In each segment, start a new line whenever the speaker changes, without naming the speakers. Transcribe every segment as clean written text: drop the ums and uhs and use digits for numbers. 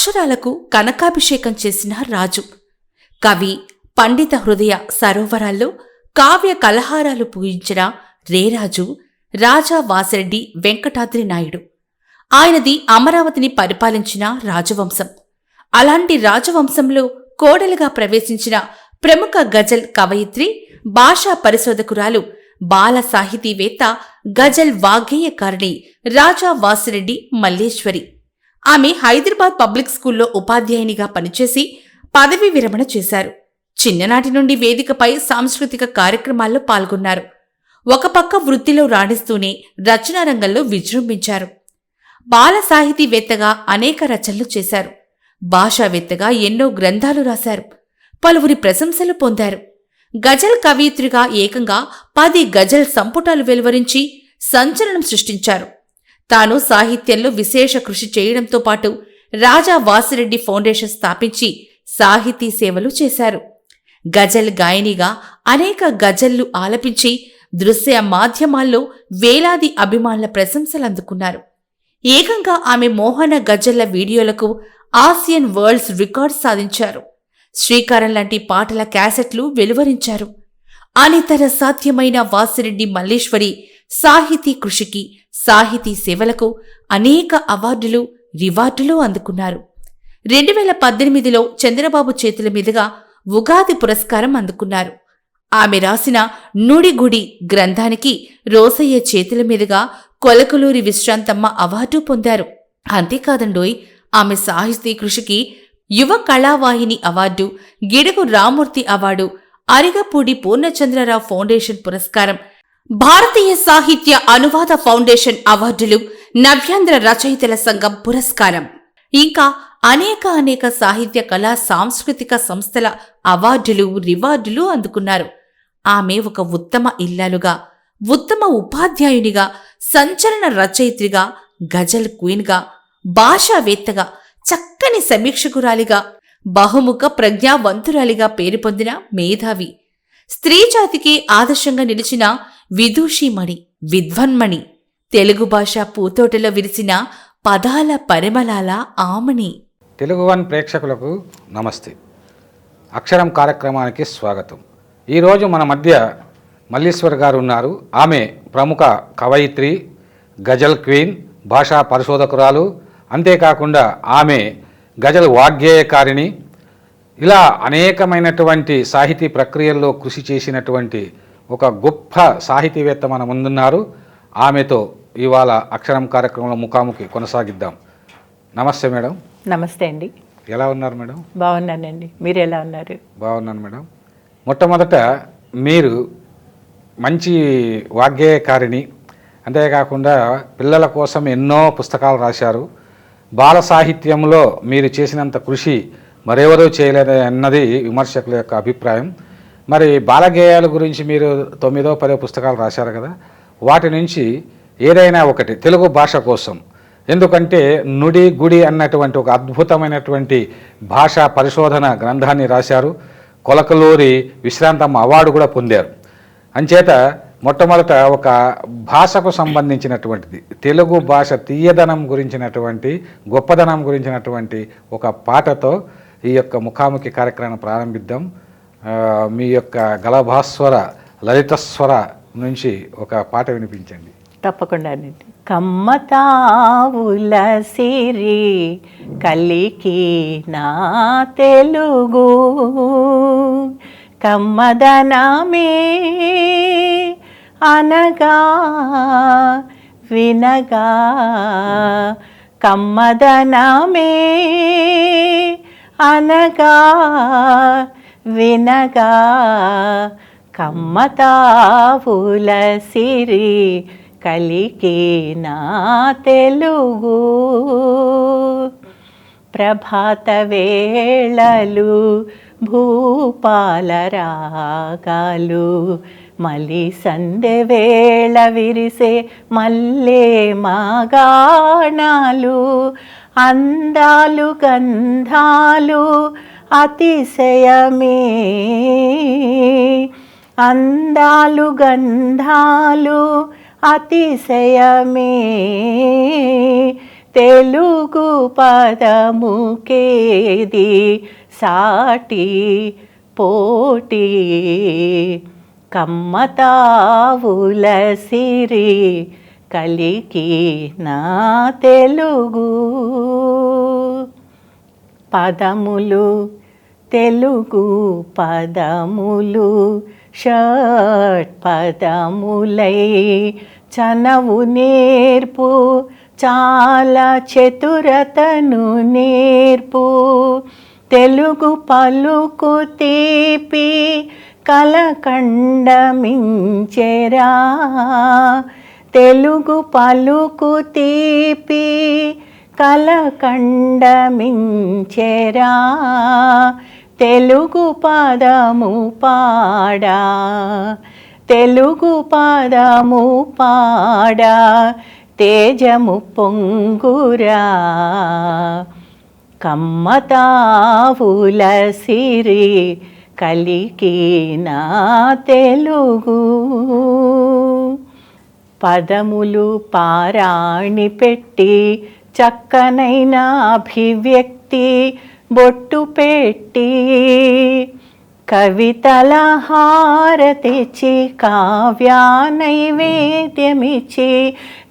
అక్షరాలకు కనకాభిషేకం చేసిన రాజు. కవి, పండిత హృదయ సరోవరాల్లో కావ్య కలహారాలు పూయించిన రేరాజు రాజా వాసిరెడ్డి వెంకటాద్రి నాయుడు. ఆయనది అమరావతిని పరిపాలించిన రాజవంశం. అలాంటి రాజవంశంలో కోడలుగా ప్రవేశించిన ప్రముఖ గజల్ కవయిత్రి, భాషా పరిశోధకురాలు, బాల సాహితీవేత్త, గజల్ వాగ్గేయకారిణి రాజా వాసిరెడ్డి మల్లేశ్వరి. ఆమె హైదరాబాద్ పబ్లిక్ స్కూల్లో ఉపాధ్యాయునిగా పనిచేసి పదవీ విరమణ చేశారు. చిన్ననాటి నుండి వేదికపై సాంస్కృతిక కార్యక్రమాల్లో పాల్గొన్నారు. ఒక పక్క వృత్తిలో రాణిస్తూనే రచనా రంగంలో విజృంభించారు. బాల సాహితీవేత్తగా అనేక రచనలు చేశారు. భాషావేత్తగా ఎన్నో గ్రంథాలు రాశారు. పలువురి ప్రశంసలు పొందారు. గజల్ కవయిత్రిగా ఏకంగా 10 గజల్ సంపుటాలు వెలువరించి సంచలనం సృష్టించారు. తాను సాహిత్యంలో విశేష కృషి చేయడంతో పాటు రాజా వాసిరెడ్డి ఫౌండేషన్ స్థాపించి సాహితీ సేవలు చేశారు. గజల్ గాయనిగా అనేక గజల్లు ఆలపించి దృశ్య మాధ్యమాల్లో వేలాది అభిమానుల ప్రశంసలు అందుకున్నారు. ఏకంగా ఆమె మోహన గజల్ల వీడియోలకు ఆసియన్ వరల్డ్స్ రికార్డ్ సాధించారు. శ్రీకారం లాంటి పాటల క్యాసెట్లు వెలువరించారు. అనితర సాధ్యమైన వాసిరెడ్డి మల్లేశ్వరి సాహితీ కృషికి, సాహితీ సేవలకు అనేక అవార్డులు, రివార్డులు అందుకున్నారు. 2018లో చంద్రబాబు చేతుల మీదుగా ఉగాది పురస్కారం అందుకున్నారు. ఆమె రాసిన నుడిగుడి గ్రంథానికి రోసయ్య చేతుల మీదుగా కొలకలూరి విశ్రాంతమ్మ అవార్డు పొందారు. అంతేకాదండోయ్, ఆమె సాహితీ కృషికి Yuva Kalavahini award, Gidugu Ramamurthy award, Arigapudi Purnachandra Rao foundation పురస్కారం, భారతీయ సాహిత్య అనువాద ఫౌండేషన్ అవార్డులు, నవ్యాంధ్ర రచయితల సంఘం పురస్కారం, ఇంకా అనేక సాహిత్య కళా సాంస్కృతిక సంస్థల అవార్డులు, రివార్డులు అందుకున్నారు. ఆమె ఒక ఉత్తమ ఇల్లాలుగా, ఉత్తమ ఉపాధ్యాయునిగా, సంచలన రచయిత్రిగా, గజల్ క్వీన్గా, భాషావేత్తగా, చక్కని సమీక్షకురాలిగా, బహుముఖ ప్రజ్ఞావంతురాలిగా పేరు పొందిన మేధావి, స్త్రీజాతికి ఆదర్శంగా నిలిచిన విదూషీమణి, విద్వన్మణి, తెలుగు భాష పూతోటలో విరిసిన పదాల పరిమళాల ఆమని.
తెలుగు వన్ ప్రేక్షకులకు నమస్తే. అక్షరం కార్యక్రమానికి స్వాగతం. ఈరోజు మన మధ్య మల్లేశ్వర్ గారు ఉన్నారు. ఆమె ప్రముఖ కవయిత్రి, గజల్ క్వీన్, భాషా పరిశోధకురాలు, అంతేకాకుండా ఆమె గజల్ వాగ్గేయకారిణి. ఇలా అనేకమైనటువంటి సాహితీ ప్రక్రియల్లో కృషి చేసినటువంటి ఒక గొప్ప సాహితీవేత్త మన ముందున్నారు. ఆమెతో ఇవాళ అక్షరం కార్యక్రమంలో ముఖాముఖి కొనసాగిద్దాం. నమస్తే మేడం.
నమస్తే అండి.
ఎలా ఉన్నారు మేడం?
బాగున్నానండి. మీరు ఎలా ఉన్నారు?
బాగున్నాను మేడం. మొట్టమొదట మీరు మంచి వాగ్గేయకారిణి, అంతేకాకుండా పిల్లల కోసం ఎన్నో పుస్తకాలు రాశారు. బాల సాహిత్యంలో మీరు చేసినంత కృషి మరెవరూ చేయలేదు అన్నది విమర్శకుల యొక్క అభిప్రాయం. మరి బాలగేయాల గురించి మీరు 9వ 10వ పుస్తకాలు రాశారు కదా, వాటి నుంచి ఏదైనా ఒకటి తెలుగు భాష కోసం, ఎందుకంటే నుడి గుడి అన్నటువంటి ఒక అద్భుతమైనటువంటి భాషా పరిశోధన గ్రంథాన్ని రాశారు. కొలకలూరి విశ్రాంతమ్మ అవార్డు కూడా పొందారు. అంచేత మొట్టమొదట ఒక భాషకు సంబంధించినటువంటిది, తెలుగు భాష తీయదనం గురించినటువంటి, గొప్పదనం గురించినటువంటి ఒక పాటతో ఈ యొక్క ముఖాముఖి కార్యక్రమాన్ని ప్రారంభిద్దాం. మీ యొక్క గలభాస్వర లలితస్వర నుంచి ఒక పాట వినిపించండి.
తప్పకుండా అండి. కమ్మతావుల సిరి కలికి నా తెలుగు కమ్మదనమే అనగా వినగా కమ్మదనమే అనగా వినగా కమ్మతావుల సిరి కలికి నా తెలుగు ప్రభాత వేళలు భూపాల రాగాలు మలి సందె వేళ విరిసే మల్లె మాగాణాలు అందాలు గంధాలు అతిశయమే అందాలు గంధాలు అతిశయమే తెలుగు పదముకేది సాటి పోటీ కమ్మతావుల సిరి కలికి నా తెలుగు పదములు తెలుగు పదములు షట్పదములై చనవు నేర్పు చాలా చతురతను నేర్పు తెలుగు పలుకు తీపి కలకండమించెరా తెలుగు పలుకు తీపి కలకండమించెరా తెలుగు పదము పాడా తెలుగు పదము పాడా తేజము పొంగురా కమ్మతావుల సిరి కలికి నా తెలుగు పదములు పారాణి పెట్టి చక్కనైన అభివ్యక్తి బొట్టు పెట్టి కవితల హారతిచ్చి కావ్యా నైవేద్యమిచ్చి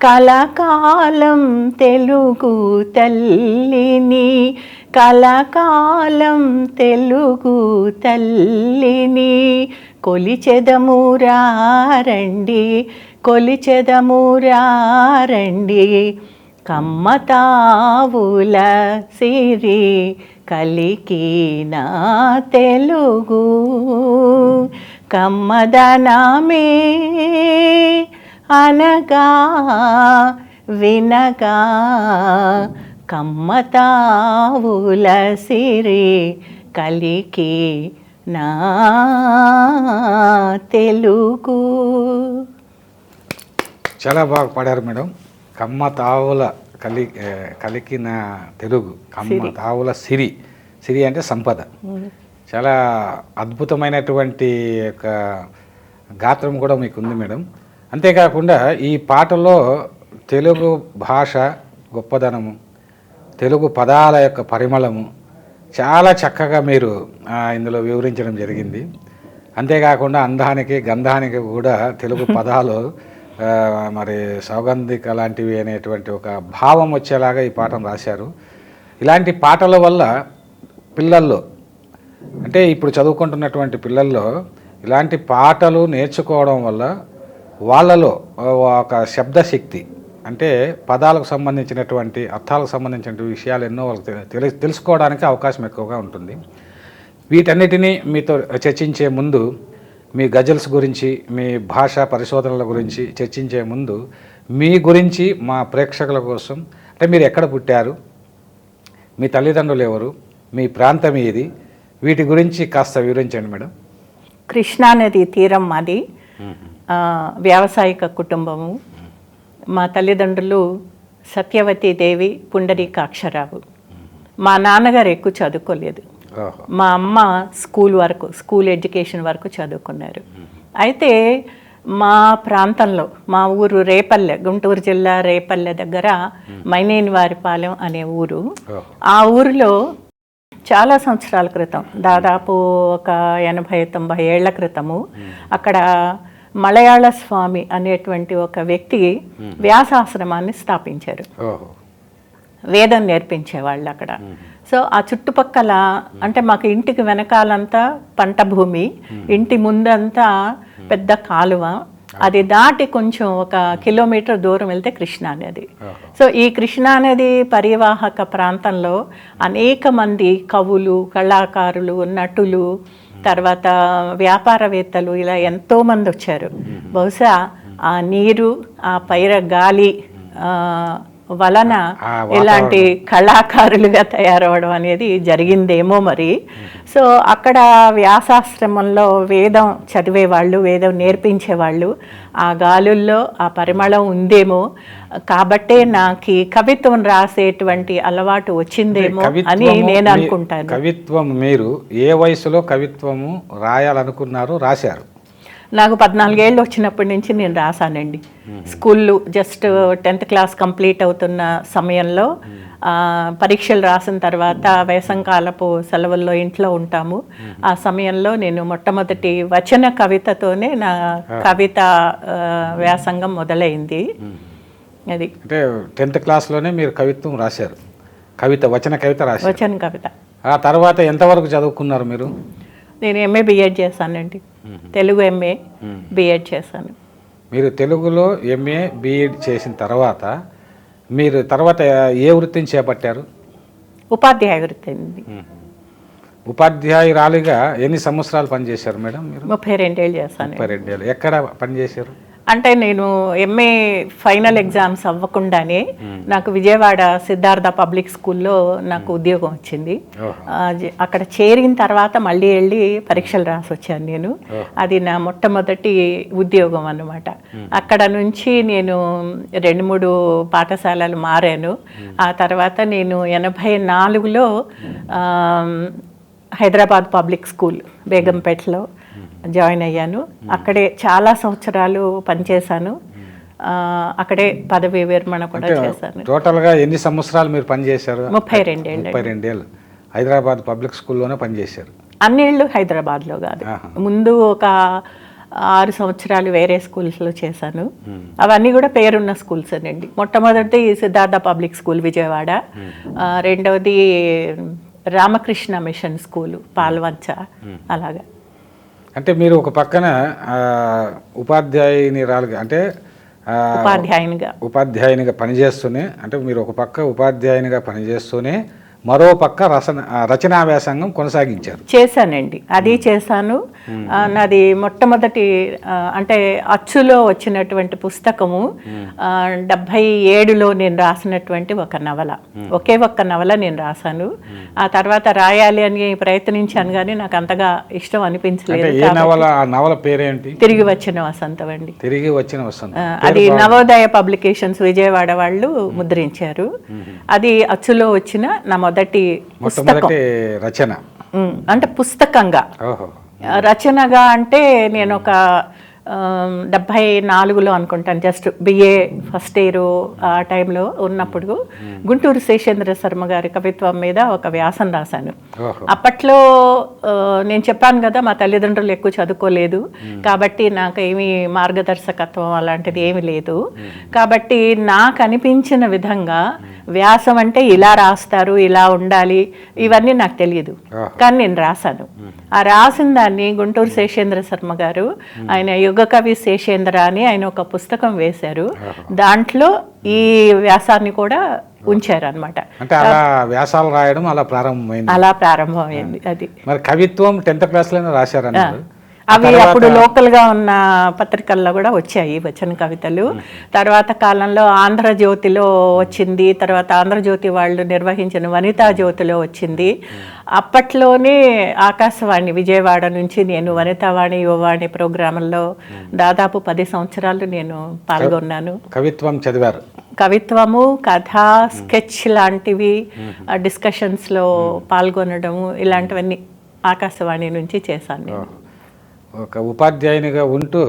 కలకాలం తెలుగు తల్లిని కలకాలం తెలుగు తల్లిని కొలిచెదమురారండి కొలిచెదమురారండి కమ్మతావుల సిరి కలికి నా తెలుగు కమ్మదనమే అనగా వినగా కమ్మతావుల సిరి కలికి నా తెలుగు.
చాలా బాగా పాడారు మేడం. కమ్మ తావుల కలికిన తెలుగు, కమ్మ తావుల సిరి. సిరి అంటే సంపద. చాలా అద్భుతమైనటువంటి ఒక గాత్రం కూడా మీకు ఉంది మేడం. అంతేకాకుండా ఈ పాటలో తెలుగు భాష గొప్పదనము, తెలుగు పదాల యొక్క పరిమళము చాలా చక్కగా మీరు ఇందులో వివరించడం జరిగింది. అంతేకాకుండా అందానికి గంధానికి కూడా తెలుగు పదాలు మరి సౌగంధిక లాంటివి అనేటువంటి ఒక భావం వచ్చేలాగా ఈ పాటను రాశారు. ఇలాంటి పాటల వల్ల పిల్లల్లో, అంటే ఇప్పుడు చదువుకుంటున్నటువంటి పిల్లల్లో ఇలాంటి పాటలు నేర్చుకోవడం వల్ల వాళ్ళలో ఒక శబ్దశక్తి, అంటే పదాలకు సంబంధించినటువంటి అర్థాలకు సంబంధించిన విషయాలు ఎన్నో వాళ్ళకి తెలుసుకోవడానికి అవకాశం ఎక్కువగా ఉంటుంది. వీటన్నిటినీ మీతో చర్చించే ముందు, మీ గజల్స్ గురించి, మీ భాషా పరిశోధనల గురించి చర్చించే ముందు మీ గురించి మా ప్రేక్షకుల కోసం, అంటే మీరు ఎక్కడ పుట్టారు, మీ తల్లిదండ్రులు ఎవరు, మీ ప్రాంతం ఏది, వీటి గురించి కాస్త వివరించండి మేడం.
కృష్ణానది తీరం మాది. వ్యావసాయిక కుటుంబము. మా తల్లిదండ్రులు సత్యవతీదేవి, పుండరీకాక్షరావు. మా నాన్నగారు ఎక్కువ చదువుకోలేదు. మా అమ్మ స్కూల్ ఎడ్యుకేషన్ వరకు చదువుకున్నారు. అయితే మా ప్రాంతంలో, మా ఊరు రేపల్లె, గుంటూరు జిల్లా రేపల్లె దగ్గర మైనేనివారిపాలెం అనే ఊరు. ఆ ఊరిలో చాలా సంవత్సరాల క్రితం, దాదాపు ఒక 80-90 ఏళ్ల క్రితము, అక్కడ మలయాళ స్వామి అనేటువంటి ఒక వ్యక్తి వ్యాసాశ్రమాన్ని స్థాపించారు. వేదం నేర్పించేవాళ్ళు అక్కడ. సో ఆ చుట్టుపక్కల, అంటే మాకు ఇంటికి వెనకాలంతా పంట భూమి, ఇంటి ముందంతా పెద్ద కాలువ, అది దాటి కొంచెం ఒక కిలోమీటర్ దూరం వెళ్తే కృష్ణానది. సో ఈ కృష్ణానది పరివాహక ప్రాంతంలో అనేక మంది కవులు, కళాకారులు, నటులు, తర్వాత వ్యాపారవేత్తలు, ఇలా ఎంతోమంది వచ్చారు. బహుశా ఆ నీరు, ఆ పైర గాలి వలన ఇలాంటి కళాకారులుగా తయారవడం అనేది జరిగిందేమో మరి. సో అక్కడ వ్యాసాశ్రమంలో వేదం చదివేవాళ్ళు, వేదం నేర్పించేవాళ్ళు. ఆ గాలుల్లో ఆ పరిమళం ఉందేమో, కాబట్టే నాకు కవిత్వం రాసేటువంటి అలవాటు వచ్చిందేమో అని నేను అనుకుంటాను.
కవిత్వం మీరు ఏ వయసులో కవిత్వము రాయాలనుకున్నారు, రాశారు?
నాకు 14 ఏళ్ళు వచ్చినప్పటి నుంచి నేను రాశానండి. స్కూల్లో జస్ట్ 10th క్లాస్ కంప్లీట్ అవుతున్న సమయంలో పరీక్షలు రాసిన తర్వాత వేసంకాలపు సెలవుల్లో ఇంట్లో ఉంటాము. ఆ సమయంలో నేను మొట్టమొదటి వచన కవితతోనే నా కవిత వ్యాసంగం మొదలైంది. అది
అంటే 10th క్లాస్లోనే మీరు కవిత్వం రాశారు, వచన కవిత రాశారు.
వచన కవిత.
ఆ తర్వాత ఎంతవరకు చదువుకున్నారు మీరు?
నేను ఎంఏ బిఎడ్ చేశానండి. తెలుగు ఎంఏ బిఎడ్ చేశాను.
మీరు తెలుగులో ఎంఏ బిఎడ్ చేసిన తర్వాత మీరు తర్వాత ఏ వృత్తిని చేపట్టారు?
ఉపాధ్యాయ వృత్తి అండి.
ఉపాధ్యాయురాలిగా ఎన్ని సంవత్సరాలు పనిచేశారు మేడం మీరు?
32 ఏళ్ళు చేశాను.
32 ఏళ్ళు. ఎక్కడ పనిచేశారు?
అంటే నేను ఎంఏ ఫైనల్ ఎగ్జామ్స్ అవ్వకుండానే నాకు విజయవాడ సిద్ధార్థ పబ్లిక్ స్కూల్లో నాకు ఉద్యోగం వచ్చింది. అక్కడ చేరిన తర్వాత మళ్ళీ వెళ్ళి పరీక్షలు రాసి వచ్చాను నేను. అది నా మొట్టమొదటి ఉద్యోగం అన్నమాట. అక్కడ నుంచి నేను 2-3 పాఠశాలలు మారాను. ఆ తర్వాత నేను 84లో హైదరాబాద్ పబ్లిక్ స్కూల్ బేగంపేటలో జాయిన్ అయ్యాను. అక్కడే చాలా సంవత్సరాలు పనిచేశాను. అక్కడే పదవి విరమణ కూడా చేశాను.
టోటల్గా ఎన్ని సంవత్సరాలు మీరు పనిచేశారు?
32 ఏళ్ళు.
32 ఏళ్ళు హైదరాబాద్ పబ్లిక్ స్కూల్లోనే పనిచేశారు.
అన్నేళ్ళు హైదరాబాద్లో కాదు, ముందు ఒక 6 సంవత్సరాలు వేరే స్కూల్స్లో చేశాను. అవన్నీ కూడా పేరున్న స్కూల్స్ అండి. మొట్టమొదటి సిద్ధార్థ పబ్లిక్ స్కూల్ విజయవాడ, రెండవది రామకృష్ణ మిషన్ స్కూలు పాల్వంచ. అలాగా
అంటే మీరు ఒక పక్కన ఉపాధ్యాయునిరాలుగా అంటే ఉపాధ్యాయునిగా పనిచేస్తూనే, అంటే మీరు ఒక పక్క ఉపాధ్యాయునిగా పనిచేస్తూనే మరో పక్క రచనా వ్యాసంగం చేశానండి. అది చేశాను. నాది మొట్టమొదటి అంటే అచ్చులో వచ్చినటువంటి పుస్తకము 77లో నేను రాసినటువంటి ఒక నవల, ఒకే ఒక్క నవల నేను రాశాను. ఆ తర్వాత రాయాలి అని ప్రయత్నించాను కానీ నాకు అంతగా ఇష్టం అనిపించలేదు. నవల పేరేంటి?
తిరిగి వచ్చిన వసంతం అండి.
తిరిగి వచ్చిన వసంతం.
అది నవోదయ పబ్లికేషన్స్ విజయవాడ వాళ్ళు ముద్రించారు. అది అచ్చులో వచ్చిన నా మొదటి
రచన.
అంటే పుస్తకంగా. రచనగా అంటే నేను ఒక 74లో అనుకుంటాను, జస్ట్ బిఏ ఫస్ట్ ఇయర్ ఆ టైంలో ఉన్నప్పుడు గుంటూరు శేషేంద్ర శర్మ గారి కవిత్వం మీద ఒక వ్యాసం రాశాను. అప్పట్లో నేను చెప్పాను కదా, మా తల్లిదండ్రులు ఎక్కువ చదువుకోలేదు కాబట్టి నాకు ఏమీ మార్గదర్శకత్వం అలాంటిది ఏమీ లేదు. కాబట్టి నాకు అనిపించిన విధంగా వ్యాసం అంటే ఇలా రాస్తారు, ఇలా ఉండాలి, ఇవన్నీ నాకు తెలియదు. కానీ నేను రాశాను. ఆ రాసిన దాన్ని గుంటూరు శేషేంద్ర శర్మ గారు, ఆయన యుగ కవి శేషేంద్ర అని ఆయన ఒక పుస్తకం వేశారు. దాంట్లో ఈ వ్యాసాన్ని కూడా ఉంచారు అనమాట.
వ్యాసాలు రాయడం అలా ప్రారంభమైంది.
అది
మరి కవిత్వం 10th క్లాస్లోనే రాశారన్నారు.
అవి అప్పుడు లోకల్గా ఉన్న పత్రికల్లో కూడా వచ్చాయి వచన కవితలు. తర్వాత కాలంలో ఆంధ్రజ్యోతిలో వచ్చింది, తర్వాత ఆంధ్రజ్యోతి వాళ్ళు నిర్వహించిన వనితా జ్యోతిలో వచ్చింది. అప్పట్లోనే ఆకాశవాణి విజయవాడ నుంచి నేను వనితావాణి యువవాణి ప్రోగ్రాంల్లో దాదాపు 10 సంవత్సరాలు నేను పాల్గొన్నాను.
కవిత్వం చదివారు?
కవిత్వము, కథ, స్కెచ్ లాంటివి, డిస్కషన్స్లో పాల్గొనడము, ఇలాంటివన్నీ ఆకాశవాణి నుంచి చేశాను నేను.
ఒక ఉపాధ్యాయునిగా ఉంటూ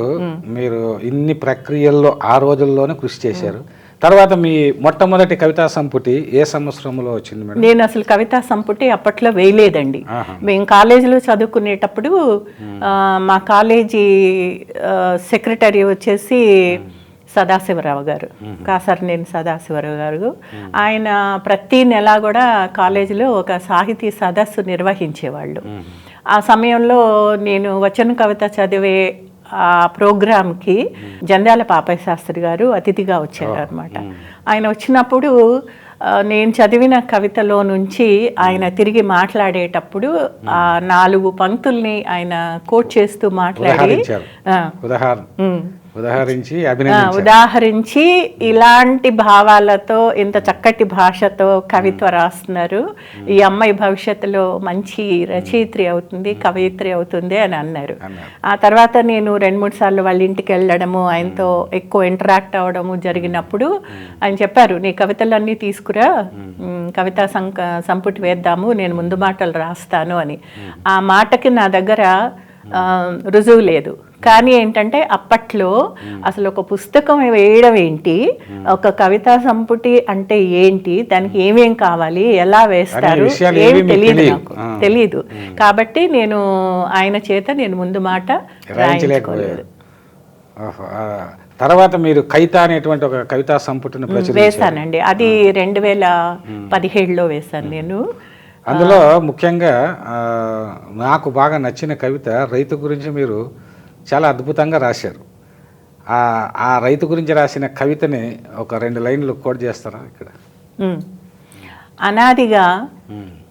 మీరు ఇన్ని ప్రక్రియల్లో ఆ రోజుల్లోనే కృషి చేశారు. తర్వాత మీ మొట్టమొదటి కవితా సంపుటి ఏ సంవత్సరంలో వచ్చింది మేడం?
నేను అసలు కవితా సంపుటి అప్పట్లో వేయలేదండి. మేము కాలేజీలో చదువుకునేటప్పుడు మా కాలేజీ సెక్రటరీ వచ్చేసి సదాశివరావు గారు, కాసర్నేని సదాశివరావు గారు. ఆయన ప్రతి నెల కూడా కాలేజీలో ఒక సాహితీ సదస్సు నిర్వహించేవాళ్ళు. ఆ సమయంలో నేను వచన కవిత చదివే ఆ ప్రోగ్రాంకి జంధ్యాల పాపయ్య శాస్త్రి గారు అతిథిగా వచ్చారు అనమాట. ఆయన వచ్చినప్పుడు నేను చదివిన కవితలో నుంచి ఆయన తిరిగి మాట్లాడేటప్పుడు ఆ 4 పంక్తుల్ని ఆయన కోట్ చేస్తూ మాట్లాడి ఉదాహరించి ఇలాంటి భావాలతో ఇంత చక్కటి భాషతో కవిత్వ రాస్తున్నారు, ఈ అమ్మాయి భవిష్యత్తులో మంచి రచయిత్రి అవుతుంది, కవయిత్రి అవుతుంది అని అన్నారు. ఆ తర్వాత నేను 2-3 సార్లు వాళ్ళ ఇంటికి వెళ్ళడము, ఆయనతో ఎక్కువ ఇంటరాక్ట్ అవ్వడము జరిగినప్పుడు ఆయన చెప్పారు, నీ కవితలన్నీ తీసుకురా, కవితా సంపుటి వేద్దాము, నేను ముందు మాటలు రాస్తాను అని. ఆ మాటకి నా దగ్గర రుజువు లేదు. కానీ ఏంటంటే అప్పట్లో అసలు ఒక పుస్తకం వేయడం ఏంటి, ఒక కవితా సంపుటి అంటే ఏంటి, దానికి ఏమేం కావాలి, ఎలా వేస్తారు, ఏమి తెలియదు, నాకు తెలియదు. కాబట్టి నేను ఆయన చేత నేను ముందు మాట రాయించుకోలేదు.
తర్వాత మీరు కవిత అనేటువంటి ఒక కవితా సంపుటిని
వేశానండి. అది 2017లో వేశాను నేను.
అందులో ముఖ్యంగా నాకు బాగా నచ్చిన కవిత రైతు గురించి మీరు చాలా అద్భుతంగా రాశారు. ఆ రైతు గురించి రాసిన కవితని ఒక 2 లైన్లు కోట్ చేస్తారా ఇక్కడ?
అనాదిగా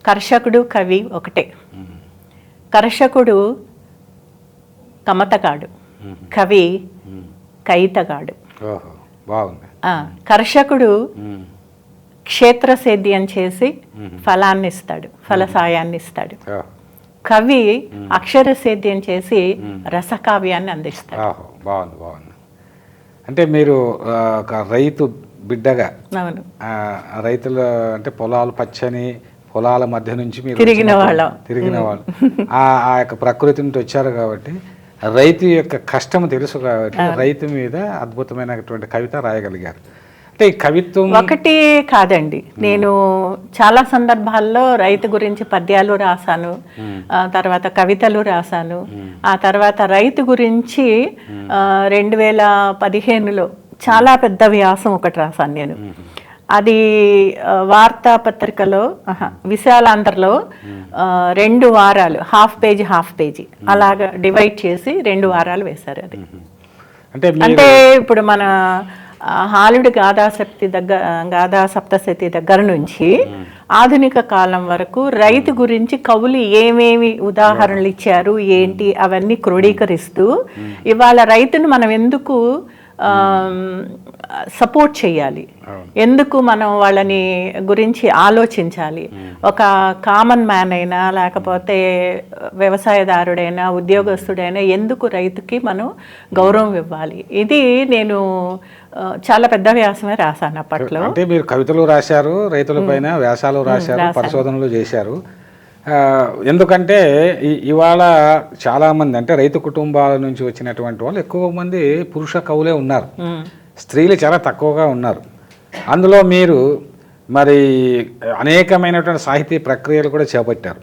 కర్షకుడు కవి ఒకటే. కర్షకుడు కమతగాడు, కవి కైతగాడు.
బాగుంది.
కర్షకుడు క్షేత్రసేద్యం చేసి ఫలాన్ని ఇస్తాడు, ఫలసాయాన్ని ఇస్తాడు. కవి అక్షర సేద్యం చేసి రసకావ్యాన్ని అందిస్తాడు.
బాగుంది బాగుంది. అంటే మీరు ఒక రైతు బిడ్డగా,
అవును,
రైతుల అంటే పొలాలు పచ్చని పొలాల మధ్య నుంచి మీరు
తిరిగిన వాళ్ళు
ఆ యొక్క ప్రకృతి నుంచి వచ్చారు కాబట్టి రైతు యొక్క కష్టం తెలుసు కాబట్టి రైతు మీద అద్భుతమైనటువంటి కవిత రాయగలిగారు. అంటే ఈ కవిత్వం
ఒకటి కాదండి, నేను చాలా సందర్భాల్లో రైతు గురించి పద్యాలు రాశాను, తర్వాత కవితలు రాశాను. ఆ తర్వాత రైతు గురించి 2015లో చాలా పెద్ద వ్యాసం ఒకటి రాశాను నేను. అది వార్తాపత్రికలో విశాలాంధ్రలో 2 వారాలు హాఫ్ పేజీ అలాగా డివైడ్ చేసి 2 వారాలు వేశారు. అది అంటే ఇప్పుడు మన హాలుడి గాథా సప్తశతి దగ్గర నుంచి ఆధునిక కాలం వరకు రైతు గురించి కవులు ఏమేమి ఉదాహరణలు ఇచ్చారు ఏంటి అవన్నీ క్రోడీకరిస్తూ ఇవాళ రైతును మనం ఎందుకు సపోర్ట్ చేయాలి, ఎందుకు మనం వాళ్ళని గురించి ఆలోచించాలి, ఒక కామన్ మ్యాన్ అయినా లేకపోతే వ్యవసాయదారుడైనా ఉద్యోగస్తుడైనా ఎందుకు రైతుకి మనం గౌరవం ఇవ్వాలి. ఇది నేను చాలా పెద్ద వ్యాసమే రాశాను అప్పట్లో.
అంటే మీరు కవితలు రాశారు, రైతుల పైన వ్యాసాలు రాశారు, పరిశోధనలు చేశారు. ఎందుకంటే ఇవాళ చాలామంది అంటే రైతు కుటుంబాల నుంచి వచ్చినటువంటి వాళ్ళు ఎక్కువ మంది పురుష కవులే ఉన్నారు, స్త్రీలు చాలా తక్కువగా ఉన్నారు. అందులో మీరు మరి అనేకమైనటువంటి సాహితీ ప్రక్రియలు కూడా చేపట్టారు.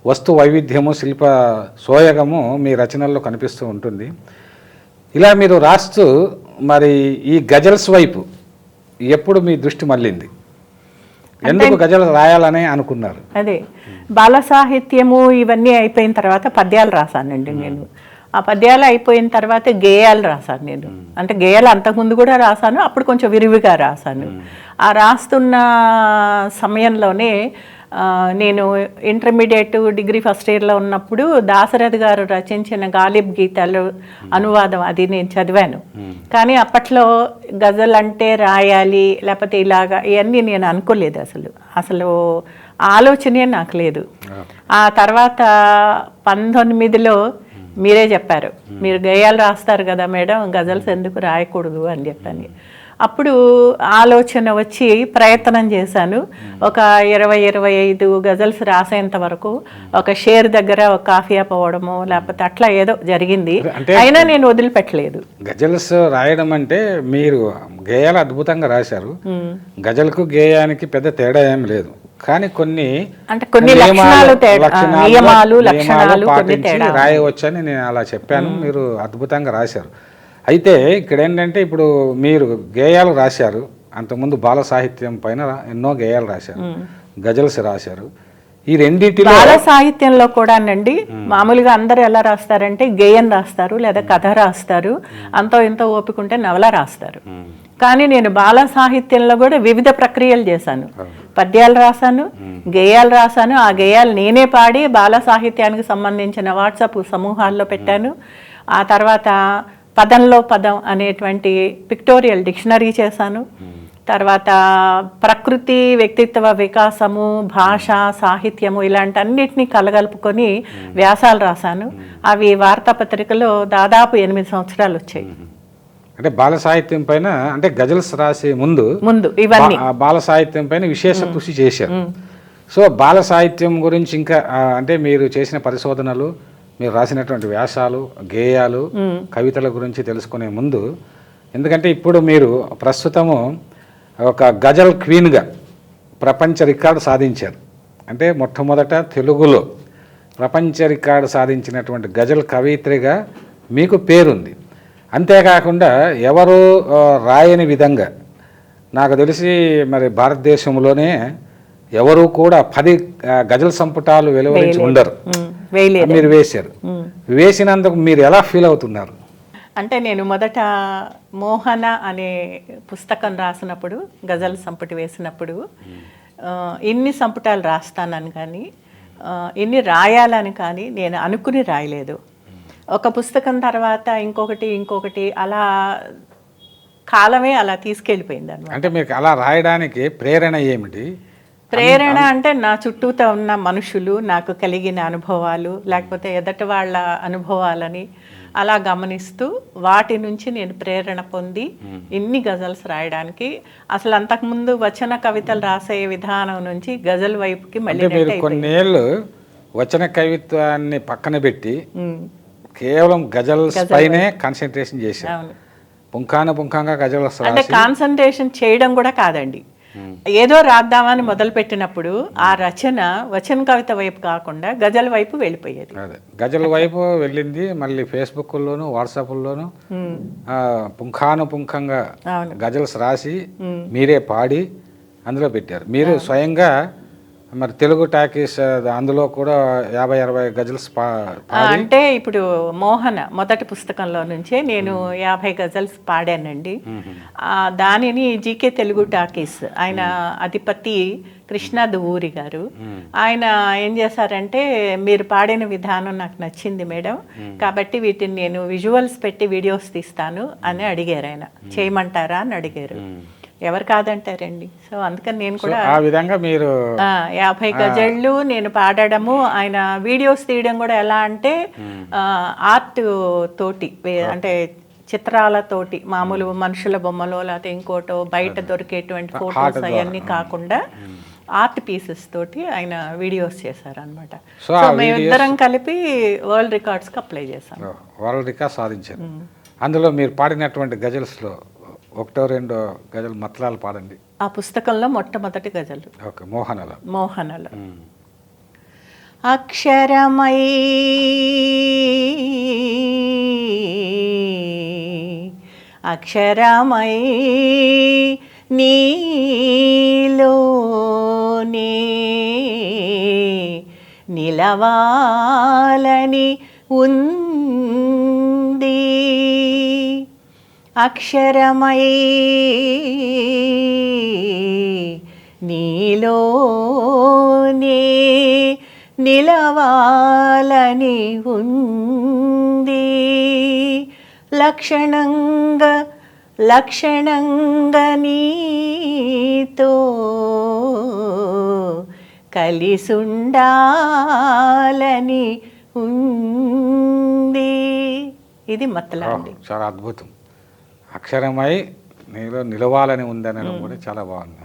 వస్తు వైవిధ్యము, శిల్ప సోయగము మీ రచనల్లో కనిపిస్తూ ఉంటుంది. ఇలా మీరు రాస్తూ మరి ఈ గజల్స్ వైపు ఎప్పుడు మీ దృష్టి మళ్ళింది? ఎందుకు గజలు రాయాలని అనుకున్నారు?
అదే బాల సాహిత్యము ఇవన్నీ అయిపోయిన తర్వాత పద్యాలు రాశానండి నేను. ఆ పద్యాలు అయిపోయిన తర్వాత గేయాలు రాశాను నేను. అంటే గేయాలు అంతకుముందు కూడా రాశాను, అప్పుడు కొంచెం విరివిగా రాశాను. ఆ రాస్తున్న సమయంలోనే నేను ఇంటర్మీడియట్ డిగ్రీ ఫస్ట్ ఇయర్లో ఉన్నప్పుడు దాశరథి గారు రచించిన గాలిబ్ గీతాలు అనువాదం అది నేను చదివాను. కానీ అప్పట్లో గజల్ అంటే రాయాలి లేకపోతే ఇలాగా ఇవన్నీ నేను అనుకోలేదు, అసలు ఆలోచనే నాకు లేదు. ఆ తర్వాత 19లో మీరే చెప్పారు, మీరు గేయాలు రాస్తారు కదా మేడం, గజల్స్ ఎందుకు రాయకూడదు అని చెప్పని. అప్పుడు ఆలోచన వచ్చి ప్రయత్నం చేశాను. ఒక 20-25 గజల్స్ రాసేంత వరకు ఒక షేర్ దగ్గర ఒక కాఫీ అవ్వడము లేకపోతే అట్లా ఏదో జరిగింది, అయినా నేను వదిలిపెట్టలేదు.
గజల్స్ రాయడం అంటే మీరు గేయాలు అద్భుతంగా రాశారు. గజల్కు గేయానికి పెద్ద తేడా ఏం లేదు, కానీ కొన్ని
నియమాలు లక్షణాలు
రాయవచ్చని నేను అలా చెప్పాను. మీరు అద్భుతంగా రాశారు. అయితే ఇక్కడ ఏంటంటే ఇప్పుడు మీరు గేయాలు రాశారు, అంతకుముందు బాల సాహిత్యం పైన ఎన్నో గేయాలు రాశారు, గజల్స్ రాశారు. ఈ రెండింటిలో
బాల సాహిత్యంలో కూడానండి మామూలుగా అందరూ ఎలా రాస్తారంటే గేయం రాస్తారు లేదా కథ రాస్తారు, అంతో ఇంతో ఓపికంటే నవల రాస్తారు. కానీ నేను బాల సాహిత్యంలో కూడా వివిధ ప్రక్రియలు చేశాను. పద్యాలు రాశాను, గేయాలు రాశాను. ఆ గేయాలు నేనే పాడి బాల సాహిత్యానికి సంబంధించిన వాట్సాప్ సమూహాల్లో పెట్టాను. ఆ తర్వాత పదంలో పదం అనేటువంటి పిక్టోరియల్ డిక్షనరీ చేశాను. తర్వాత ప్రకృతి, వ్యక్తిత్వ వికాసము, భాష, సాహిత్యము ఇలాంటి అన్నిటినీ కలగలుపుకొని వ్యాసాలు రాశాను. అవి వార్తాపత్రికలో దాదాపు 8 సంవత్సరాలు వచ్చాయి.
అంటే బాల సాహిత్యం పైన అంటే గజల్స్ రాసే ముందు
ఇవన్నీ
బాల సాహిత్యం పైన విశేష కృషి చేశారు. సో బాల సాహిత్యం గురించి ఇంకా అంటే మీరు చేసిన పరిశోధనలు, మీరు రాసినటువంటి వ్యాసాలు, గేయాలు, కవితల గురించి తెలుసుకునే ముందు, ఎందుకంటే ఇప్పుడు మీరు ప్రస్తుతము ఒక గజల్ క్వీన్గా ప్రపంచ రికార్డు సాధించారు. అంటే మొట్టమొదట తెలుగులో ప్రపంచ రికార్డు సాధించినటువంటి గజల్ కవయిత్రిగా మీకు పేరుంది. అంతేకాకుండా ఎవరు రాయని విధంగా నాకు తెలిసి మరి భారతదేశంలోనే ఎవరు కూడా 10 గజల్ సంపుటాలు వెలువరించి ఉండరు. మీరు వేశారు. వేసినందుకు మీరు ఎలా ఫీల్ అవుతున్నారు?
అంటే నేను మొదట మోహన అనే పుస్తకం రాసినప్పుడు, గజల్ సంపుటి వేసినప్పుడు ఇన్ని సంపుటాలు రాస్తానని కానీ ఇన్ని రాయాలని కానీ నేను అనుకుని రాయలేదు. ఒక పుస్తకం తర్వాత ఇంకొకటి అలా కాలమే అలా తీసుకెళ్ళిపోయింది అన్నమాట.
అంటే మీకు అలా రాయడానికి ప్రేరణ ఏమిటి?
ప్రేరణ అంటే నా చుట్టూతో ఉన్న మనుషులు, నాకు కలిగిన అనుభవాలు, లేకపోతే ఎదటి వాళ్ళ అనుభవాలని అలా గమనిస్తూ వాటి నుంచి నేను ప్రేరణ పొంది ఇన్ని గజల్స్ రాయడానికి, అసలు అంతకుముందు వచన కవితలు రాసే విధానం నుంచి గజల్ వైపుకి మళ్ళీ
మీరు కొన్నేళ్ళు వచన కవిత్వాన్ని పక్కన పెట్టి కేవలం గజల్స్ పైనే కాన్సన్ట్రేషన్ చేశారు. పుంఖానుపుంఖంగా గజల్స్
అంటే కాన్సన్ట్రేషన్ చేయడం కూడా కాదండి, ఏదో రాద్దామని మొదలు పెట్టినప్పుడు ఆ రచన వచన కవిత వైపు కాకుండా గజల్ వైపు వెళ్ళిపోయేది.
అదే గజల్ వైపు వెళ్ళింది. మళ్ళీ ఫేస్బుక్లోను, వాట్సాప్లోను పుంఖానుపుంఖంగా గజల్స్ రాసి మీరే పాడి అందులో పెట్టారు. మీరు స్వయంగా మరి తెలుగు టాకీస్ అందులో కూడా 50-60 గజల్స్
అంటే ఇప్పుడు మోహన మొదటి పుస్తకంలో నుంచే నేను 50 గజల్స్ పాడానండి. దానిని జీకే తెలుగు టాకీస్ ఆయన అధిపతి కృష్ణ దువ్వూరి గారు ఆయన ఏం చేశారంటే, మీరు పాడిన విధానం నాకు నచ్చింది మేడం, కాబట్టి వీటిని నేను విజువల్స్ పెట్టి వీడియోస్ తీస్తాను అని అడిగారు. ఆయన చేయమంటారా అని అడిగారు. ఎవరు కాదంటారండి. సో అందుకని నేను కూడా
ఆ విధంగా మీరు
50 గజళ్ళు నేను పాడడము, ఆయన వీడియోస్ తీయడం కూడా ఎలా అంటే ఆర్ట్ తోటి, అంటే చిత్రాలతోటి, మామూలు మనుషుల బొమ్మలో లేకపోతే ఇంకోటో బయట దొరికేటువంటి ఫోటోస్ అవన్నీ కాకుండా ఆర్ట్ పీసెస్ తోటి ఆయన వీడియోస్ చేశారు అనమాట. సో మేమిద్దరం కలిపి వరల్డ్ రికార్డ్స్కి అప్లై చేశాం.
వరల్డ్ రికార్డ్ సాధించారు. అందులో మీరు పాడినటువంటి గజల్స్లో 1-2 గజల్ మత్లాలు పాడండి.
ఆ పుస్తకంలో మొట్టమొదటి గజలు మోహనలో అక్షరమై నీలోనే నిలవాలని ఉంది, అక్షరమై నీలోనే నిలవాలని ఉంది, లక్షణంగా నీతో కలిసుండాలని ఉంది. ఇది మతలాండి.
చాలా అద్భుతం. అక్షరమై నీలో నిలవాలని ఉందనడం కూడా చాలా బాగుంది.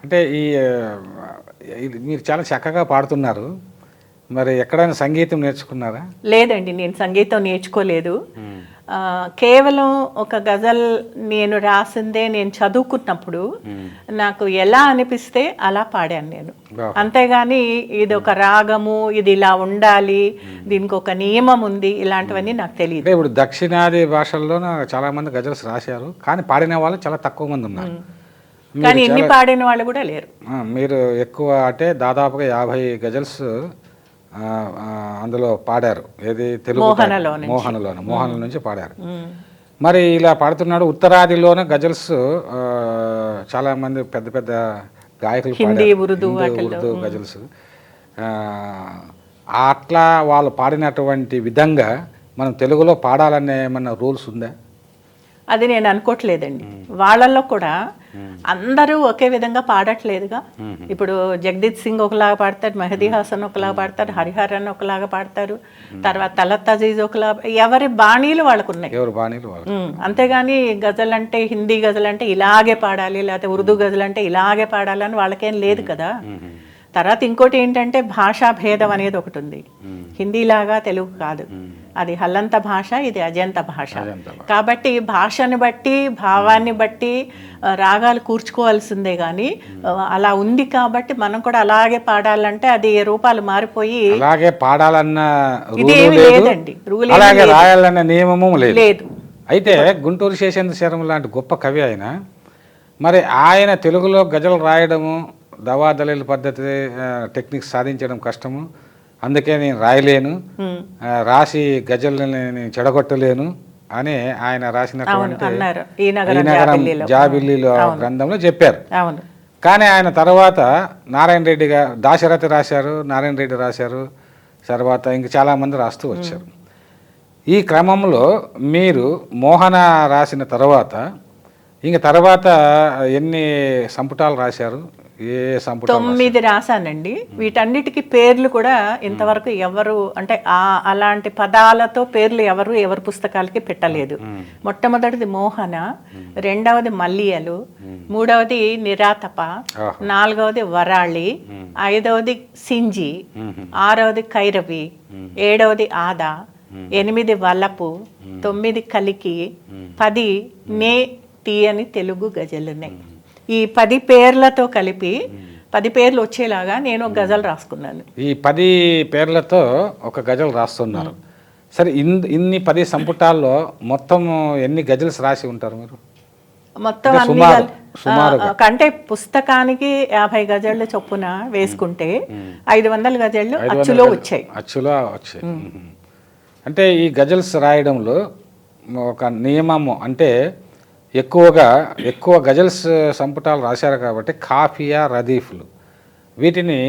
అంటే మీరు చాలా చక్కగా పాడుతున్నారు. మరి ఎక్కడైనా సంగీతం నేర్చుకున్నారా?
లేదండి, నేను సంగీతం నేర్చుకోలేదు. కేవలం ఒక గజల్ నేను రాసిందే నేను చదువుకున్నప్పుడు నాకు ఎలా అనిపిస్తే అలా పాడాను నేను. అంతేగాని ఇది ఒక రాగము, ఇది ఇలా ఉండాలి, దీనికి ఒక నియమం ఉంది, ఇలాంటివన్నీ నాకు తెలియదు.
ఇప్పుడు దక్షిణాది భాషల్లోనూ చాలా మంది గజల్స్ రాశారు, కానీ పాడిన వాళ్ళు చాలా తక్కువ మంది ఉన్నారు.
కానీ ఇన్ని పాడిన వాళ్ళు కూడా లేరు.
మీరు ఎక్కువ అంటే దాదాపుగా 50 గజల్స్ అందులో పాడారు. ఏది తెలుగు మోహనలో నుంచి పాడారు. మరి ఇలా పాడుతున్నాడు. ఉత్తరాదిలోనే గజల్స్ చాలా మంది పెద్ద పెద్ద గాయకులు
హిందీ, ఉర్దూ
గజల్స్. అట్లా వాళ్ళు పాడినటువంటి విధంగా మనం తెలుగులో పాడాలనే ఏమన్నా రూల్స్ ఉందా?
అది నేను అనుకోవట్లేదండి. వాళ్ళల్లో కూడా అందరూ ఒకే విధంగా పాడట్లేదుగా. ఇప్పుడు జగదీత్ సింగ్ ఒకలాగా పాడతారు, మెహదీ హాసన్ ఒకలాగా పాడతారు, హరిహరన్ ఒకలాగా పాడతారు, తర్వాత తలత్ అజీజ్ ఒకలా, ఎవరి బాణీలు వాళ్ళకు ఉన్నాయి. అంతేగాని గజల్ అంటే హిందీ గజల్ అంటే ఇలాగే పాడాలి, లేకపోతే ఉర్దూ గజల్ అంటే ఇలాగే పాడాలి అని వాళ్ళకేం లేదు కదా. తర్వాత ఇంకోటి ఏంటంటే భాషా భేదం అనేది ఒకటి ఉంది. హిందీలాగా తెలుగు కాదు, అది హల్లంత భాష, ఇది అజంత భాష. కాబట్టి భాషని బట్టి భావాన్ని బట్టి రాగాలు కూర్చుకోవాల్సిందే కానీ అలా ఉంది కాబట్టి మనం కూడా అలాగే పాడాలంటే అది రూపాలు మారిపోయి
అలాగే పాడాలన్న
ఇదేమి లేదండి, రూల్
అలాగే రాయాలన్న నియమము
లేదు.
అయితే గుంటూరు శేషేంద్ర శర్మ లాంటి గొప్ప కవి ఆయన, మరి ఆయన తెలుగులో గజలు రాయడము దవాదలీల పద్ధతి టెక్నిక్స్ సాధించడం కష్టము, అందుకే నేను రాయలేను, రాసి గజల్ని నేను చెడగొట్టలేను అని ఆయన రాసినటువంటి ఈ నగరం జాబిల్లిలో గ్రంథంలో చెప్పారు. కానీ ఆయన తర్వాత నారాయణ రెడ్డి గారు, దాశరథి రాశారు, నారాయణ రెడ్డి రాశారు, తర్వాత ఇంక చాలామంది రాస్తూ వచ్చారు. ఈ క్రమంలో మీరు మోహన రాసిన తర్వాత ఇంక తర్వాత ఎన్ని సంపుటాలు రాశారు? ఏ సంపుటం?
9 రాశానండి. వీటన్నిటికీ పేర్లు కూడా ఇంతవరకు ఎవరు అంటే అలాంటి పదాలతో పేర్లు ఎవరు పుస్తకాలకి పెట్టలేదు. మొట్టమొదటిది మోహన, రెండవది మల్లియలు, మూడవది నిరాతప, నాలుగవది వరాళి, ఐదవది సింజి, ఆరవది కైరవి, ఏడవది ఆదా, 8 వల్లపు, 9 కలికి, 10 నే తీయని తెలుగు గజలున్నాయి. ఈ 10 పేర్లతో కలిపి 10 పేర్లు వచ్చేలాగా నేను ఒక గజల్ రాసుకున్నాను.
ఈ 10 పేర్లతో ఒక గజల్ రాస్తున్నారు. సరే, ఇన్ని 10 సంపుటాల్లో మొత్తం ఎన్ని గజల్స్ రాసి ఉంటారు మీరు?
మొత్తం అంటే పుస్తకానికి 50 గజళ్ళు చొప్పున వేసుకుంటే 500 గజళ్ళు అచ్చులో వచ్చాయి.
అంటే ఈ గజల్స్ రాయడంలో ఒక నియమము అంటే ఎక్కువ గజల్స్ సంపుటాలు రాశారు కాబట్టి కాఫియా, రదీఫ్లు, వీటిని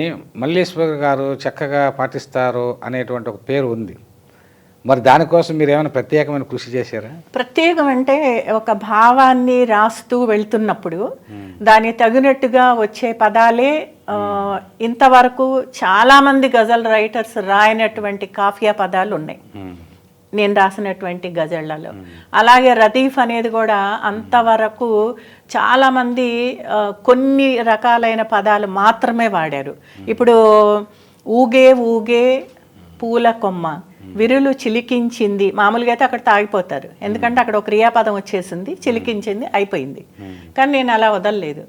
మల్లేశ్వర్ గారు చక్కగా పాటిస్తారు అనేటువంటి ఒక పేరు ఉంది. మరి దానికోసం మీరు ఏమైనా ప్రత్యేకమైన కృషి చేశారా?
ప్రత్యేకం అంటే ఒక భావాన్ని రాస్తూ వెళ్తున్నప్పుడు దాని తగినట్టుగా వచ్చే పదాలే ఇంతవరకు చాలామంది గజల్ రైటర్స్ రాయనటువంటి కాఫియా పదాలు ఉన్నాయి నేను రాసినటువంటి గజళ్లలో. అలాగే రదీఫ్ అనేది కూడా అంతవరకు చాలామంది కొన్ని రకాలైన పదాలు మాత్రమే వాడారు. ఇప్పుడు ఊగే ఊగే పూల కొమ్మ, విరులు చిలికించింది, మామూలుగా అయితే అక్కడ తాగిపోతారు, ఎందుకంటే అక్కడ ఒక క్రియాపదం వచ్చేసింది, చిలికించింది, అయిపోయింది. కానీ నేను అలా వదలలేదు.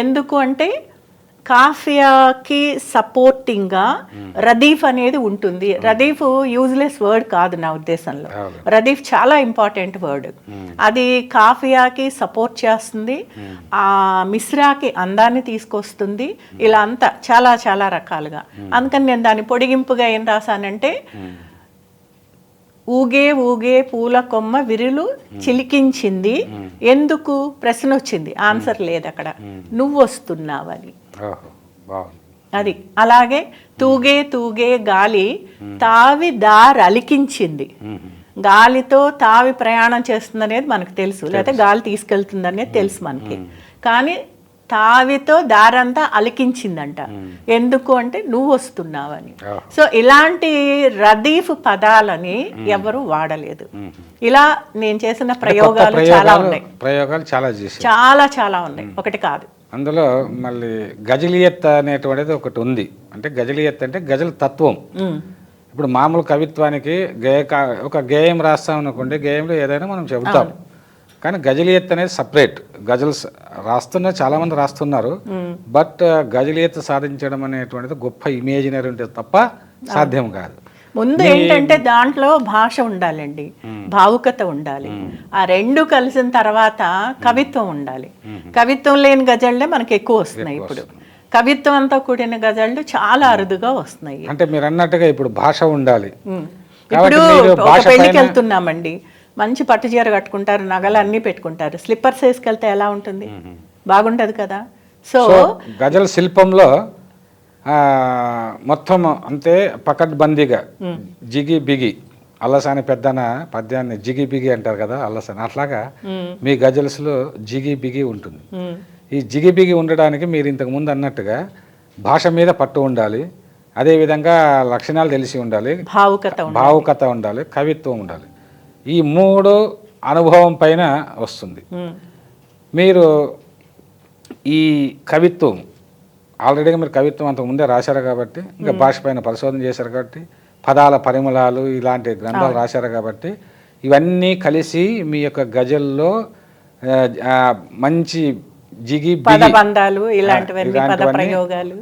ఎందుకు అంటే కాఫియాకి సపోర్టింగ్గా రదీఫ్ అనేది ఉంటుంది. రదీఫ్ యూజ్లెస్ వర్డ్ కాదు నా ఉద్దేశంలో. రదీఫ్ చాలా ఇంపార్టెంట్ వర్డ్. అది కాఫియాకి సపోర్ట్ చేస్తుంది, ఆ మిశ్రాకి అందాన్ని తీసుకొస్తుంది, ఇలా అంతా చాలా చాలా రకాలుగా. అందుకని నేను దాని పొడిగింపుగా ఏం రాశానంటే ఊగే ఊగే పూల కొమ్మ విరులు చిలికించింది, ఎందుకు ప్రశ్న వచ్చింది, ఆన్సర్ లేదు అక్కడ, నువ్వు వస్తున్నావని. అది అలాగే తూగే తూగే గాలి తావి దారలికించింది, గాలితో తావి ప్రయాణం చేస్తుంది అనేది మనకు తెలుసు, లేకపోతే గాలి తీసుకెళ్తుంది అనేది తెలుసు మనకి. కానీ తావితో దారంతా అలికించిందంట, ఎందుకు అంటే నువ్వు వస్తున్నావని. సో ఇలాంటి రదీఫ్ పదాలని ఎవరు వాడలేదు. ఇలా నేను చేసిన ప్రయోగాలు చాలా ఉన్నాయి, చాలా చాలా ఉన్నాయి, ఒకటి కాదు.
అందులో మళ్ళీ గజలియత్ అనేటువంటిది ఒకటి ఉంది. అంటే గజలియత్ అంటే గజల్ తత్వం. ఇప్పుడు మామూలు కవిత్వానికి ఒక గేయం రాస్తాం అనుకోండి, గేయంలో ఏదైనా మనం చెబుతాం, కానీ గజలియత్ అనేది సపరేట్. గజల్స్ చాలామంది రాస్తున్నారు, బట్ గజలియత్ సాధించడం అనేటువంటిది గొప్ప ఇమేజినరీ ఉంటుంది తప్ప సాధ్యం కాదు.
ముందు ఏంటంటే దాంట్లో భాష ఉండాలండి, భావుకత ఉండాలి, ఆ రెండు కలిసిన తర్వాత కవిత్వం ఉండాలి. కవిత్వం లేని గజళ్ళే మనకి ఎక్కువ వస్తున్నాయి. ఇప్పుడు కవిత్వంతో కూడిన గజళ్ళు చాలా అరుదుగా వస్తున్నాయి.
అంటే మీరు అన్నట్టుగా ఇప్పుడు భాష ఉండాలి.
ఇప్పుడు ఒక పెళ్లికి వెళ్తున్నామండి, మంచి పట్టు చీర కట్టుకుంటారు, నగలు అన్నీ పెట్టుకుంటారు, స్లిప్పర్స్ వేసుకెళ్తే ఎలా ఉంటుంది? బాగుంటది కదా. సో
గజల్ శిల్పంలో మొత్తం అంతే పకడ్బందీగా జిగి బిగి, అల్లసాని పెద్దన పద్యాన్ని జిగి బిగి అంటారు కదా, అల్లసాని, అట్లాగా మీ గజల్స్లో జిగి బిగి ఉంటుంది. ఈ జిగి బిగి ఉండడానికి మీరు ఇంతకు ముందు అన్నట్టుగా భాష మీద పట్టు ఉండాలి, అదేవిధంగా లక్షణాలు తెలిసి ఉండాలి, భావుకత ఉండాలి, కవిత్వం ఉండాలి. ఈ మూడు అనుభవం పైన వస్తుంది. మీరు ఈ కవిత్వం ఆల్రెడీగా మీరు కవిత్వం అంతకు ముందే రాశారు కాబట్టి, ఇంకా భాష పైన పరిశోధన చేశారు కాబట్టి, పదాల పరిమళాలు ఇలాంటి గ్రంథాలు రాశారు కాబట్టి, ఇవన్నీ కలిసి మీ యొక్క గజల్లో మంచి జిగి
పదబంధాలు ఇలాంటివన్నీ పద ప్రయోగాలు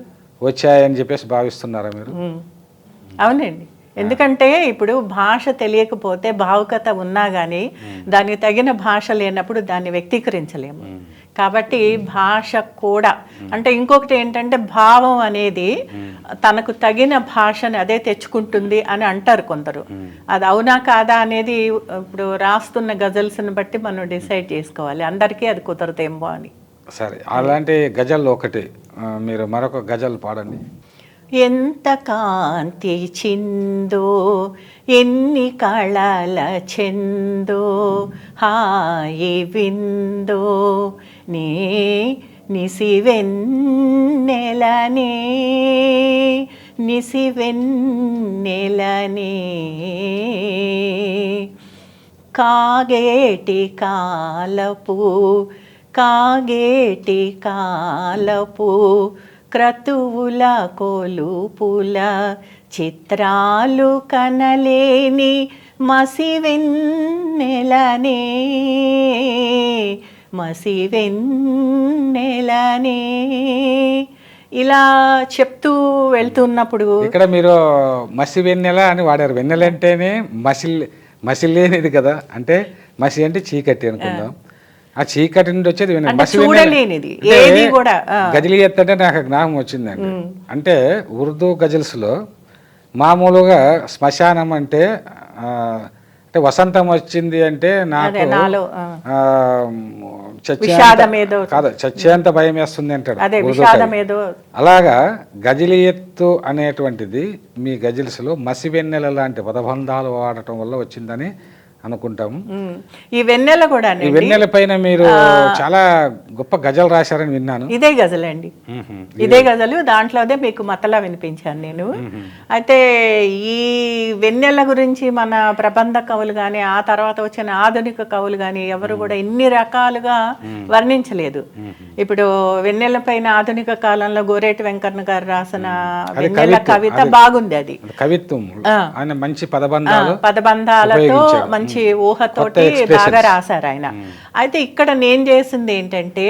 వచ్చాయని చెప్పేసి భావిస్తున్నారా మీరు?
అవునండి. ఎందుకంటే ఇప్పుడు భాష తెలియకపోతే భావుకత ఉన్నా కానీ దానికి తగిన భాష లేనప్పుడు దాన్ని వ్యక్తీకరించలేము. కాబట్టి భాష కూడా అంటే ఇంకొకటి ఏంటంటే భావం అనేది తనకు తగిన భాషను అదే తెచ్చుకుంటుంది అని అంటారు కొందరు. అది అవునా కాదా అనేది ఇప్పుడు రాస్తున్న గజల్స్ని బట్టి మనం డిసైడ్ చేసుకోవాలి. అందరికీ అది కుదరదేమో అని.
సరే, అలాంటి గజల్లో ఒకటి మీరు మరొక గజల్ పాడండి.
ఎంత కాంతి చిందో ఎన్ని కళల చెందో హాయి విందో నే నిసివెన్నెలనే నిసివెన్నెలనే కాగేటి కాలపు కాగేటి కాలపు క్రతువుల కొలుపుల చిత్రాలు కనలేని మసివెన్నెలనే మసివెన్నెలనే ఇలా చెప్తూ వెళ్తున్నప్పుడు
ఇక్కడ మీరు మసి వెన్నెల అని వాడారు. వెన్నెల అంటేనే మసిలేనిది కదా, అంటే మసి అంటే చీకటి అనుకుందాం. ఆ చీకటి నుండి వచ్చేది
చూడలేనిది ఏది కూడా.
గజలియత్ అంటే నాకు జ్ఞాపకం వచ్చిందండి. అంటే ఉర్దూ గజల్స్లో మామూలుగా శ్మశానం అంటే అంటే వసంతం వచ్చింది అంటే నాకు కాదు చచ్చేంత భయం వేస్తుంది అంటాడు. అలాగా గజలియత్తు అనేటువంటిది మీ గజల్స్లో మసివెన్నెల లాంటి పదబంధాలు వాడటం వల్ల వచ్చిందని అనుకుంటాము.
ఈ వెన్నెల కూడా
ఈ వెన్నెల పైన మీరు చాలా గొప్ప గజల్ రాశారని విన్నాను.
ఇదే గజల్ అండి, ఇదే గజలు. దాంట్లోనే మీకు మతలా వినిపించాను నేను. అయితే ఈ వెన్నెల గురించి మన ప్రబంధ కవులు కానీ ఆ తర్వాత వచ్చిన ఆధునిక కవులు కానీ ఎవరు కూడా ఇన్ని రకాలుగా వర్ణించలేదు. ఇప్పుడు వెన్నెల పైన ఆధునిక కాలంలో గోరేటి వెంకన్న గారు రాసిన వెన్నెల కవిత బాగుంది. అది
కవిత్వం, మంచి
పదబంధాలతో మంచి ఊహతోటి బాగా రాశారు ఆయన. అయితే ఇక్కడ నేను చేసింది ఏంటంటే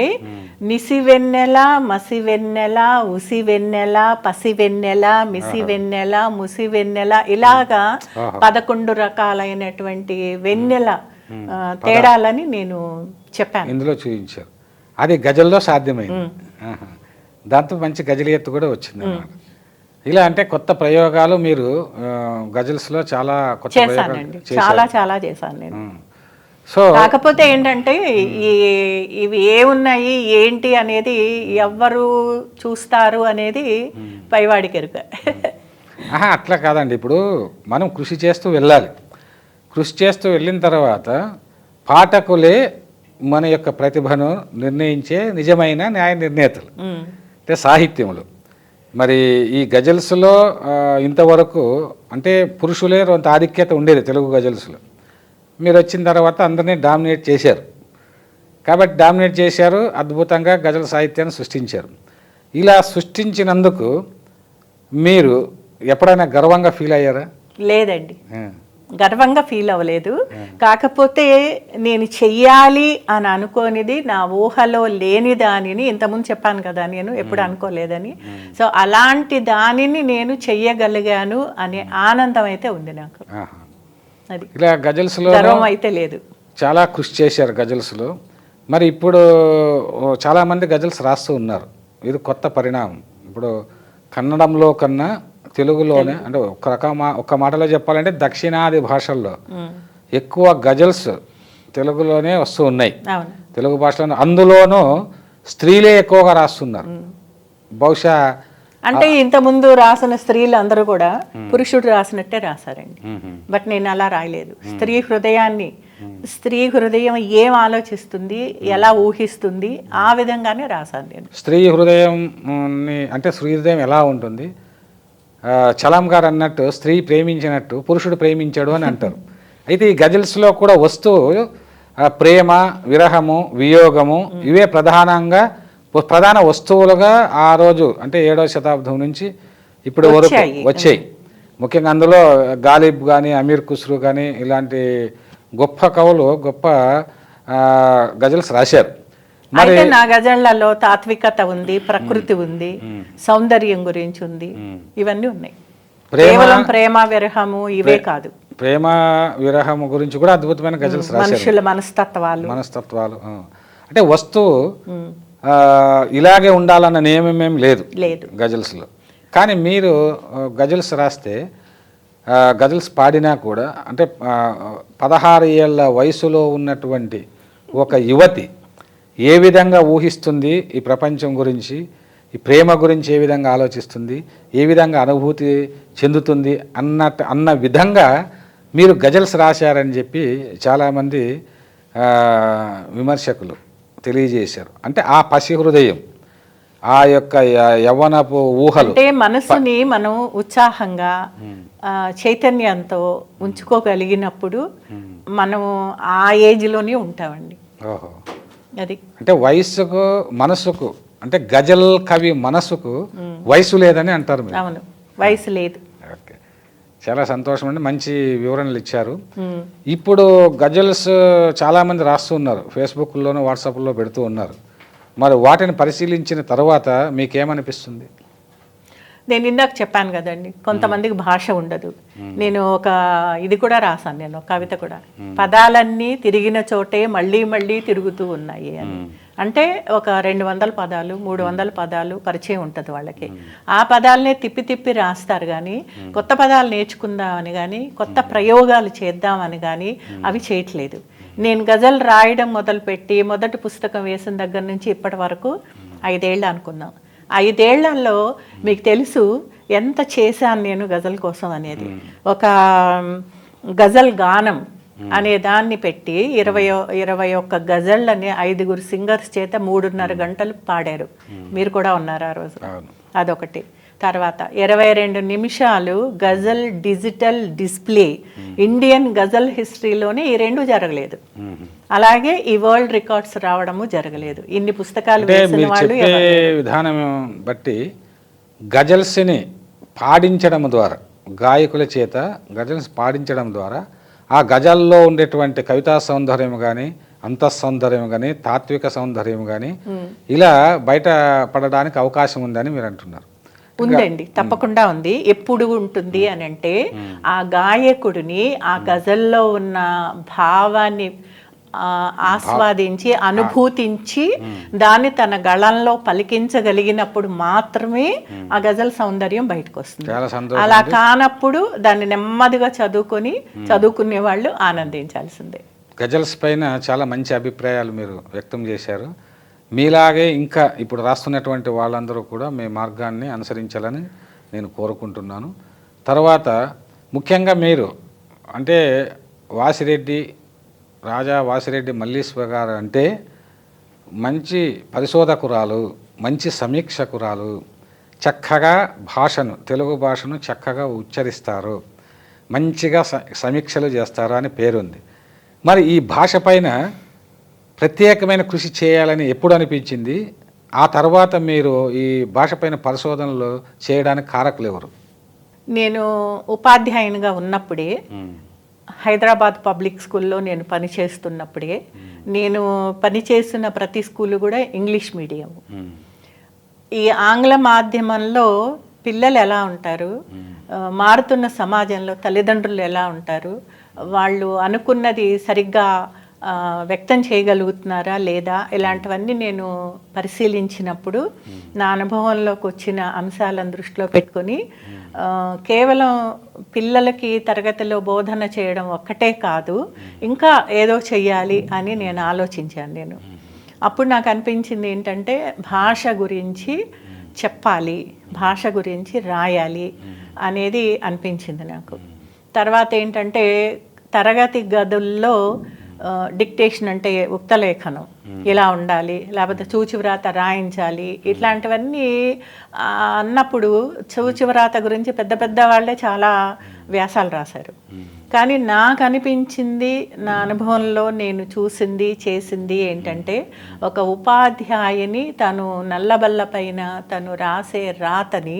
నిసి వెన్నెల, మసి వెన్నెల, ఉసి వెన్నెల, పసి వెన్నెల, మిసి వెన్నెల, ముసి వెన్నెల ఇలాగా 11 రకాలైనటువంటి వెన్నెల తేడాలని నేను చెప్పాను,
ఇందులో చూపించారు. అది గజల్లో సాధ్యమైంది. దాంతో మంచి గజలియత్తు కూడా వచ్చింది. ఇలా అంటే కొత్త ప్రయోగాలు మీరు గజల్స్లో చాలా కొత్త
చేశానండి, చాలా చేశాను నేను. సో కాకపోతే ఏంటంటే ఇవి ఏమున్నాయి ఏంటి అనేది ఎవరు చూస్తారు అనేది పైవాడికి ఎరుక.
అట్లా కాదండి, ఇప్పుడు మనం కృషి చేస్తూ వెళ్ళాలి. కృషి చేస్తూ వెళ్ళిన తర్వాత పాఠకులే మన యొక్క ప్రతిభను నిర్ణయించే నిజమైన న్యాయ నిర్ణేతలు, అంటే సాహిత్యంలో. మరి ఈ గజల్స్లో ఇంతవరకు అంటే పురుషులే కొంత ఆధిక్యత ఉండేది తెలుగు గజల్స్లో. మీరు వచ్చిన తర్వాత అందరినీ డామినేట్ చేశారు కాబట్టి అద్భుతంగా గజల్ సాహిత్యాన్ని సృష్టించారు. ఇలా సృష్టించినందుకు మీరు ఎప్పుడైనా గర్వంగా ఫీల్ అయ్యారా?
లేదండి, గర్వంగా ఫీల్ అవ్వలేదు. కాకపోతే నేను చెయ్యాలి అని అనుకోనిది నా ఊహలో లేని దానిని ఇంతకుముందు చెప్పాను కదా, నేను ఎప్పుడు అనుకోలేదని. సో అలాంటి దానిని నేను చెయ్యగలిగాను అనే ఆనందం అయితే ఉంది నాకు. అది
ఇలా గజల్స్లో
గర్వం అయితే లేదు.
చాలా కృషి చేశారు గజల్స్లో. మరి ఇప్పుడు చాలామంది గజల్స్ రాస్తూ ఉన్నారు. ఇది కొత్త పరిణామం. ఇప్పుడు కన్నడంలో కన్నా తెలుగులోనే, అంటే ఒక్క మాటలో చెప్పాలంటే దక్షిణాది భాషల్లో ఎక్కువ గజల్స్ తెలుగులోనే వస్తూ ఉన్నాయి, తెలుగు భాషలో. అందులోనూ స్త్రీలే ఎక్కువగా రాస్తున్నారు. బహుశా
అంటే ఇంతకుముందు రాసిన స్త్రీలు అందరూ కూడా పురుషుడు రాసినట్టే రాశారండి. బట్ నేను అలా రాయలేదు. స్త్రీ హృదయం ఏం ఆలోచిస్తుంది, ఎలా ఊహిస్తుంది, ఆ విధంగానే రాశాను నేను.
స్త్రీ హృదయం అంటే స్త్రీ హృదయం ఎలా ఉంటుంది? చలం గారు అన్నట్టు స్త్రీ ప్రేమించినట్టు పురుషుడు ప్రేమించాడు అని అంటారు. అయితే ఈ గజల్స్లో కూడా వస్తూ ప్రేమ, విరహము, వియోగము ఇవే ప్రధానంగా ప్రధాన వస్తువులుగా ఆ రోజు అంటే 7వ శతాబ్దం నుంచి ఇప్పటి వరకు వచ్చాయి. ముఖ్యంగా అందులో గాలిబ్ కానీ అమీర్ ఖుస్రూ కానీ ఇలాంటి గొప్ప కవులు గొప్ప గజల్స్ రాశారు.
అయితే నా గజళ్లలో తాత్వికత ఉంది, ప్రకృతి ఉంది, సౌందర్యం గురించి ఉంది, ఇవన్నీ ఉన్నాయి. కేవలం ప్రేమ విరహము ఇవే కాదు,
ప్రేమ విరహము గురించి కూడా అద్భుతమైన గజల్స్ రాశారు.
మనుషుల మనస్తత్వాలు
అంటే వస్తువు ఇలాగే ఉండాలన్న నియమం ఏం లేదు గజల్స్లో. కానీ మీరు గజల్స్ రాస్తే గజల్స్ పాడినా కూడా అంటే 16 ఏళ్ళ వయసులో ఉన్నటువంటి ఒక యువతి ఏ విధంగా ఊహిస్తుంది ఈ ప్రపంచం గురించి, ఈ ప్రేమ గురించి ఏ విధంగా ఆలోచిస్తుంది, ఏ విధంగా అనుభూతి చెందుతుంది అన్న విధంగా మీరు గజల్స్ రాశారని చెప్పి చాలామంది విమర్శకులు తెలియజేశారు. అంటే ఆ పసి హృదయం, ఆ యొక్క యవ్వనపు ఊహలు,
అంటే మనసుని మనం ఉత్సాహంగా చైతన్యంతో ఉంచుకోగలిగినప్పుడు మనం ఆ ఏజ్లోనే ఉంటామండి.
ఓహో,
అది
అంటే వయసుకు మనసుకు అంటే గజల్ కవి మనసుకు వయసు లేదని అంటారు మీరు.
అవును, వయసు లేదు.
ఓకే, చాలా సంతోషం అండి, మంచి వివరణలు ఇచ్చారు. ఇప్పుడు గజల్స్ చాలామంది రాస్తూ ఉన్నారు, ఫేస్బుక్లోనూ వాట్సాప్లో పెడుతూ ఉన్నారు. మరి వాటిని పరిశీలించిన తర్వాత మీకేమనిపిస్తుంది?
నేను ఇందాక చెప్పాను కదండి, కొంతమందికి భాష ఉండదు. నేను ఒక ఇది కూడా రాశాను, నేను కవిత కూడా, పదాలన్నీ తిరిగిన చోటే మళ్ళీ మళ్ళీ తిరుగుతూ ఉన్నాయి అని. అంటే ఒక 200 పదాలు 300 పదాలు పరిచయం ఉంటుంది వాళ్ళకి. ఆ పదాలనే తిప్పి తిప్పి రాస్తారు కానీ కొత్త పదాలు నేర్చుకుందామని కానీ కొత్త ప్రయోగాలు చేద్దామని కానీ అవి చేయట్లేదు. నేను గజల్ రాయడం మొదలుపెట్టి మొదటి పుస్తకం వేసిన దగ్గర నుంచి ఇప్పటి వరకు 5 ఏళ్ళు అనుకున్నాం. 5 ఏళ్లలో మీకు తెలుసు ఎంత చేశాను నేను గజల్ కోసం అనేది. ఒక గజల్ గానం అనే దాన్ని పెట్టి 21 గజళ్ళని 5 సింగర్స్ చేత 3.5 గంటలు పాడారు. మీరు కూడా ఉన్నారు ఆ రోజు. అదొకటి. తర్వాత 22 నిమిషాలు గజల్ డిజిటల్ డిస్ప్లే. ఇండియన్ గజల్ హిస్టరీలోనే ఈ 2 జరగలేదు. అలాగే ఈ వరల్డ్ రికార్డ్స్ రావడము జరగలేదు. ఇన్ని పుస్తకాలు వేసిన వాళ్ళు
విధానం బట్టి గజల్స్ని పాడించడం ద్వారా, గాయకుల చేత గజల్స్ పాడించడం ద్వారా ఆ గజల్లో ఉండేటువంటి కవితా సౌందర్యం కానీ, అంతఃసౌందర్యం కానీ, తాత్విక సౌందర్యం కానీ ఇలా బయట పడడానికి అవకాశం ఉందని మీరు అంటున్నారు.
ఉందండి, తప్పకుండా ఉంది. ఎప్పుడు ఉంటుంది అని అంటే ఆ గాయకుడిని ఆ గజల్లో ఉన్న భావాన్ని ఆస్వాదించి అనుభూతించి దాన్ని తన గళంలో పలికించగలిగినప్పుడు మాత్రమే ఆ గజల్ సౌందర్యం బయటకు వస్తుంది. అలా కానప్పుడు దాన్ని నెమ్మదిగా చదువుకునే వాళ్ళు ఆనందించాల్సిందే.
గజల్స్ పైన చాలా మంచి అభిప్రాయాలు మీరు వ్యక్తం చేశారు. మీలాగే ఇంకా ఇప్పుడు రాస్తున్నటువంటి వాళ్ళందరూ కూడా మీ మార్గాన్ని అనుసరించాలని నేను కోరుకుంటున్నాను. తర్వాత ముఖ్యంగా మీరు అంటే రాజా వాసిరెడ్డి మల్లీశ్వర గారు అంటే మంచి పరిశోధకురాలు, మంచి సమీక్షకురాలు, చక్కగా తెలుగు భాషను చక్కగా ఉచ్చరిస్తారు, మంచిగా సమీక్షలు చేస్తారు అని పేరుంది. మరి ఈ భాష పైన ప్రత్యేకమైన కృషి చేయాలని ఎప్పుడు అనిపించింది? ఆ తర్వాత మీరు ఈ భాష పైన పరిశోధనలు చేయడానికి కారకులు ఎవరు?
నేను ఉపాధ్యాయునిగా ఉన్నప్పుడే, హైదరాబాద్ పబ్లిక్ స్కూల్లో నేను పనిచేస్తున్నప్పుడే, నేను పనిచేస్తున్న ప్రతి స్కూలు కూడా ఇంగ్లీష్ మీడియం. ఈ ఆంగ్ల మాధ్యమంలో పిల్లలు ఎలా ఉంటారు, మారుతున్న సమాజంలో తల్లిదండ్రులు ఎలా ఉంటారు, వాళ్ళు అనుకున్నది సరిగ్గా వ్యక్తం చేయగలుగుతున్నారా లేదా, ఇలాంటివన్నీ నేను పరిశీలించినప్పుడు నా అనుభవంలోకి వచ్చిన అంశాలను దృష్టిలో పెట్టుకొని కేవలం పిల్లలకి తరగతిలో బోధన చేయడం ఒక్కటే కాదు, ఇంకా ఏదో చెయ్యాలి అని నేను ఆలోచించాను. అప్పుడు నాకు అనిపించింది ఏంటంటే భాష గురించి చెప్పాలి, భాష గురించి రాయాలి అనేది అనిపించింది నాకు. తర్వాత ఏంటంటే తరగతి గదుల్లో డిక్టేషన్ అంటే ఉక్తలేఖనం ఇలా ఉండాలి, లేకపోతే చూచివ్రాత రాయించాలి, ఇట్లాంటివన్నీ అన్నప్పుడు చూచివ్రాత గురించి పెద్ద పెద్ద వాళ్ళే చాలా వ్యాసాలు రాశారు. కానీ నాకు అనిపించింది, నా అనుభవంలో నేను చూసింది చేసింది ఏంటంటే, ఒక ఉపాధ్యాయుని తను నల్లబల్ల పైన తను రాసే రాతని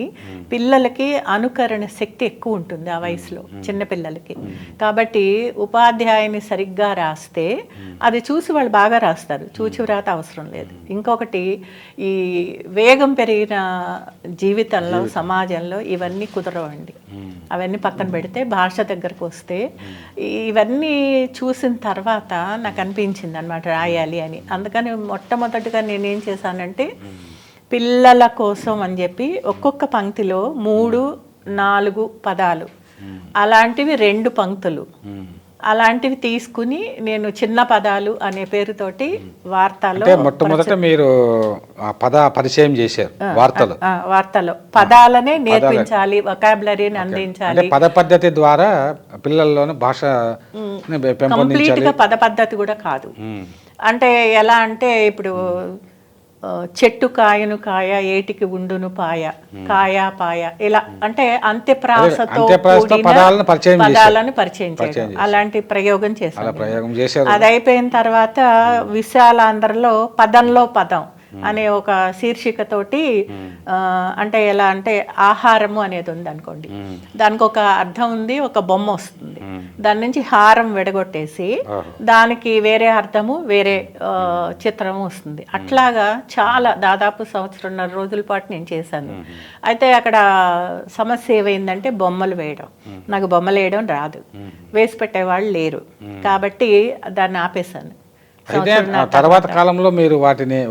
పిల్లలకి అనుకరణ శక్తి ఎక్కువ ఉంటుంది ఆ వయసులో, చిన్నపిల్లలకి. కాబట్టి ఉపాధ్యాయుని సరిగ్గా రాస్తే అది చూసి వాళ్ళు బాగా రాస్తారు, చూచి వ్రాత అవసరం లేదు. ఇంకొకటి, ఈ వేగం పెరిగిన జీవితంలో సమాజంలో ఇవన్నీ కుదరవండి. అవన్నీ పక్కన పెడితే భాష దగ్గరకు వస్తే ఇవన్నీ చూసిన తర్వాత నాకు అనిపించింది అనమాట రాయాలి అని. అందుకని మొట్టమొదటిగా నేనేం చేశానంటే, పిల్లల కోసం అని చెప్పి ఒక్కొక్క పంక్తిలో 3-4 పదాలు, అలాంటివి 2 పంక్తులు అలాంటివి తీసుకుని నేను చిన్న పదాలు అనే పేరుతోటి వార్తలో,
మొట్టమొదట మీరు పరిచయం చేశారు
వార్తలో పదాలనే నేర్పించాలి, వొకాబులరీని అందించాలి.
పద పద్ధతి ద్వారా పిల్లల్లోని భాష
కంప్లీట్ గా పద పద్ధతి కూడా కాదు. అంటే ఎలా అంటే, ఇప్పుడు చెట్టు కాయను కాయ, ఏటికి ఉండును పాయ, కాయ పాయ, ఇలా అంటే అంత్యప్రాసతో
పదాలను
పరిచయం చేయడం, అలాంటి ప్రయోగం చేశాను. అది అయిపోయిన తర్వాత విశాలాంధ్రలో పదంలో పదం అనే ఒక శీర్షికతోటి, అంటే ఎలా అంటే ఆహారము అనేది ఉంది అనుకోండి, దానికి ఒక అర్థం ఉంది, ఒక బొమ్మ వస్తుంది, దాని నుంచి హారం విడగొట్టేసి దానికి వేరే అర్థము వేరే చిత్రము వస్తుంది. అట్లాగా చాలా దాదాపు 1.5 రోజుల పాటు నేను చేశాను. అయితే అక్కడ సమస్య ఏమైందంటే బొమ్మలు వేయడం, నాకు బొమ్మలు వేయడం రాదు, వేసి పెట్టేవాళ్ళు లేరు, కాబట్టి దాన్ని ఆపేశాను.
అయితే తర్వాత కాలంలో మీరు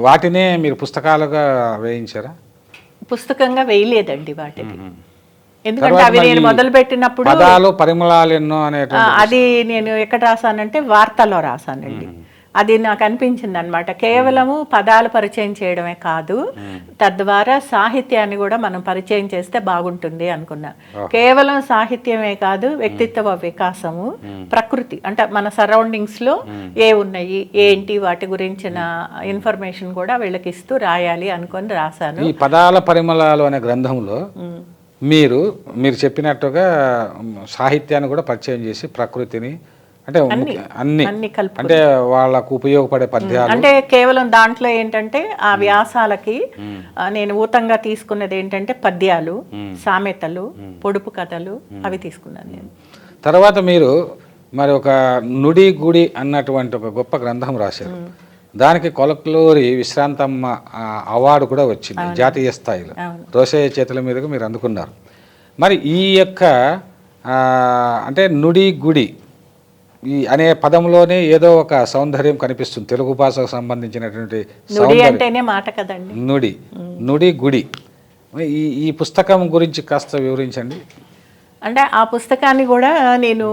వాటినే మీరు పుస్తకాలుగా వేయించారా?
పుస్తకంగా వేయలేదండి వాటిని, ఎందుకంటే అవి నేను మొదలు పెట్టినప్పుడు
పదాలు పరిమళాలు ఎన్నో
అది నేను ఎక్కడ రాసానంటే వార్తలో రాసానండి. అది నాకు అనిపించింది అనమాట, కేవలము పదాలు పరిచయం చేయడమే కాదు, తద్వారా సాహిత్యాన్ని కూడా మనం పరిచయం చేస్తే బాగుంటుంది అనుకున్నా. కేవలం సాహిత్యమే కాదు, వ్యక్తిత్వ వికాసము, ప్రకృతి, అంటే మన సరౌండింగ్స్ లో ఏ ఉన్నాయి ఏంటి వాటి గురించిన ఇన్ఫర్మేషన్ కూడా వీళ్ళకి ఇస్తూ రాయాలి అనుకొని రాశాను.
ఈ పదాల పరిమళాలు అనే గ్రంథంలో మీరు చెప్పినట్టుగా సాహిత్యాన్ని కూడా పరిచయం చేసి ప్రకృతిని, అంటే అన్ని అంటే వాళ్ళకు ఉపయోగపడే పద్యాలు,
అంటే కేవలం దాంట్లో ఏంటంటే ఆ వ్యాసాలకి నేను ఊతంగా తీసుకున్నది ఏంటంటే పద్యాలు, సామెతలు, పొడుపు కథలు, అవి తీసుకున్నాను నేను.
తర్వాత మీరు మరి ఒక నుడి గుడి అన్నటువంటి ఒక గొప్ప గ్రంథం రాశారు. దానికి కొలక్లూరి విశ్రాంతమ్మ అవార్డు కూడా వచ్చింది జాతీయ స్థాయిలో, రోసయ్య చేతుల మీదుగా మీరు అందుకున్నారు. మరి ఈ యొక్క అంటే నుడి గుడి అనే పదంలోనే ఏదో ఒక సౌందర్యం కనిపిస్తుంది, తెలుగు భాషకు సంబంధించినటువంటి
మాట కదండి
నుడి గుడి. ఈ పుస్తకం గురించి కాస్త వివరించండి.
అంటే ఆ పుస్తకాన్ని కూడా నేను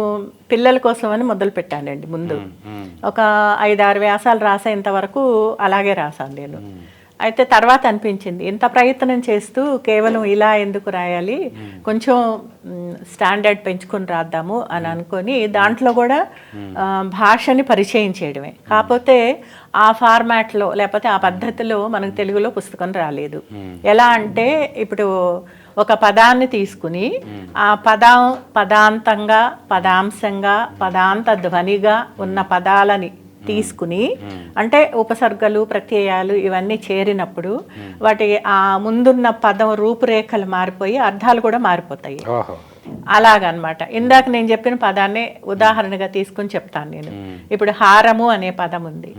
పిల్లల కోసం అని మొదలు పెట్టానండి. ముందు ఒక 5-6 వ్యాసాలు రాసేంత వరకు అలాగే రాశాను నేను. అయితే తర్వాత అనిపించింది, ఇంత ప్రయత్నం చేస్తూ కేవలం ఇలా ఎందుకు రాయాలి, కొంచెం స్టాండర్డ్ పెంచుకొని రాద్దాము అని అనుకొని దాంట్లో కూడా భాషని పరిచయం చేయడమే. కాకపోతే ఆ ఫార్మాట్లో లేకపోతే ఆ పద్ధతిలో మనకు తెలుగులో పుస్తకం రాలేదు. ఎలా అంటే, ఇప్పుడు ఒక పదాన్ని తీసుకుని ఆ పదాంతంగా, పదాంశంగా, పదాంత ధ్వనిగా ఉన్న పదాలని తీసుకుని, అంటే ఉపసర్గలు, ప్రత్యయాలు ఇవన్నీ చేరినప్పుడు వాటి ఆ ముందున్న పదం రూపురేఖలు మారిపోయి అర్థాలు కూడా మారిపోతాయి. అలాగనమాట. ఇందాక నేను చెప్పిన పదాన్ని ఉదాహరణగా తీసుకుని చెప్తాను నేను. ఇప్పుడు హారము అనే పదం ఉంది.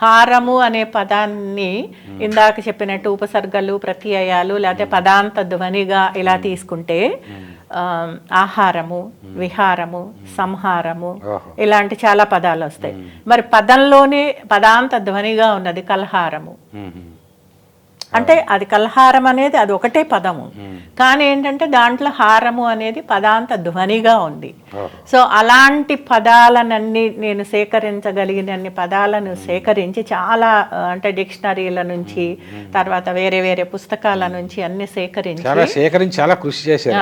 హారము అనే పదాన్ని ఇందాక చెప్పినట్టు ఉపసర్గలు, ప్రత్యయాలు, లేకపోతే పదాంత ధ్వనిగా ఇలా తీసుకుంటే ఆహారము, విహారము, సంహారము, ఇలాంటి చాలా పదాలు వస్తాయి. మరి పదంలోనే పదాంత ధ్వనిగా ఉన్నది కల్హారము. అంటే అది కల్హారం అనేది అది ఒకటే పదము, కానీ ఏంటంటే దాంట్లో హారము అనేది పదాంత ధ్వనిగా ఉంది. సో అలాంటి పదాలనన్నీ నేను సేకరించగలిగినన్ని పదాలను సేకరించి చాలా, అంటే డిక్షనరీల నుంచి, తర్వాత వేరే వేరే పుస్తకాల నుంచి అన్ని సేకరించి
చాలా కృషి చేశారు.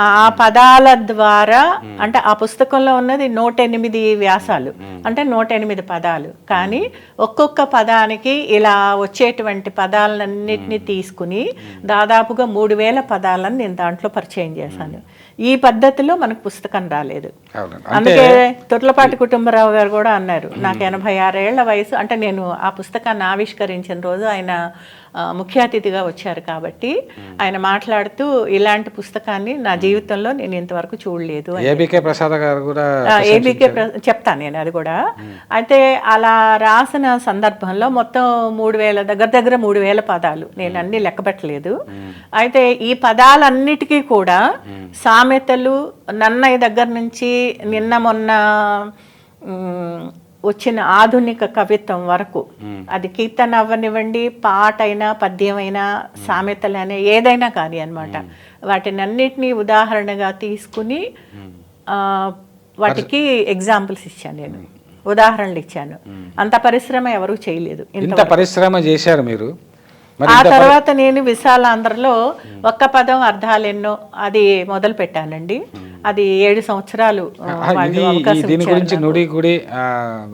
ఆ పదాల ద్వారా, అంటే ఆ పుస్తకంలో ఉన్నది 108 వ్యాసాలు, అంటే 108 పదాలు. కానీ ఒక్కొక్క పదానికి ఇలా వచ్చేటువంటి పదాలన్నిటినీ తీసుకుని దాదాపుగా 3000 పదాలను నేను దాంట్లో పరిచయం చేశాను. ఈ పద్ధతిలో మనకు పుస్తకం రాలేదు. అందుకే తొట్లపాటి కుటుంబరావు గారు కూడా అన్నారు, నాకు 86 ఏళ్ల వయసు, అంటే నేను ఆ పుస్తకాన్ని ఆవిష్కరించిన రోజు ఆయన ముఖ్య అతిథిగా వచ్చారు కాబట్టి ఆయన మాట్లాడుతూ ఇలాంటి పుస్తకాన్ని నా జీవితంలో నేను ఇంతవరకు చూడలేదు.
ఏబికే ప్రసాద్ గారు కూడా
చెప్తాను నేను అది కూడా. అయితే అలా రాసిన సందర్భంలో మొత్తం 3000 దగ్గర 3000 పదాలు, నేను అన్ని లెక్కపెట్టలేదు. అయితే ఈ పదాలన్నిటికీ కూడా సామెతలు, నన్నయ్య దగ్గర నుంచి నిన్న మొన్న వచ్చిన ఆధునిక కవిత్వం వరకు, అది కీర్తన అవ్వనివ్వండి, పాట అయినా పద్యమైనా సామెతలైనా ఏదైనా కానీ అనమాట, వాటిని అన్నిటినీ ఉదాహరణగా తీసుకుని వాటికి ఎగ్జాంపుల్స్ ఇచ్చాను, నేను ఉదాహరణలు ఇచ్చాను. అంత పరిశ్రమ ఎవరు చేయలేదు.
ఇంత పరిశ్రమ చేశారు మీరు.
ఆ తర్వాత నేను విశాలాంధ్రలో ఒక్క పదం అర్థాలెన్నో అది మొదలు పెట్టానండి. అది 7 సంవత్సరాలు.
దీని గురించి నుడి గుడి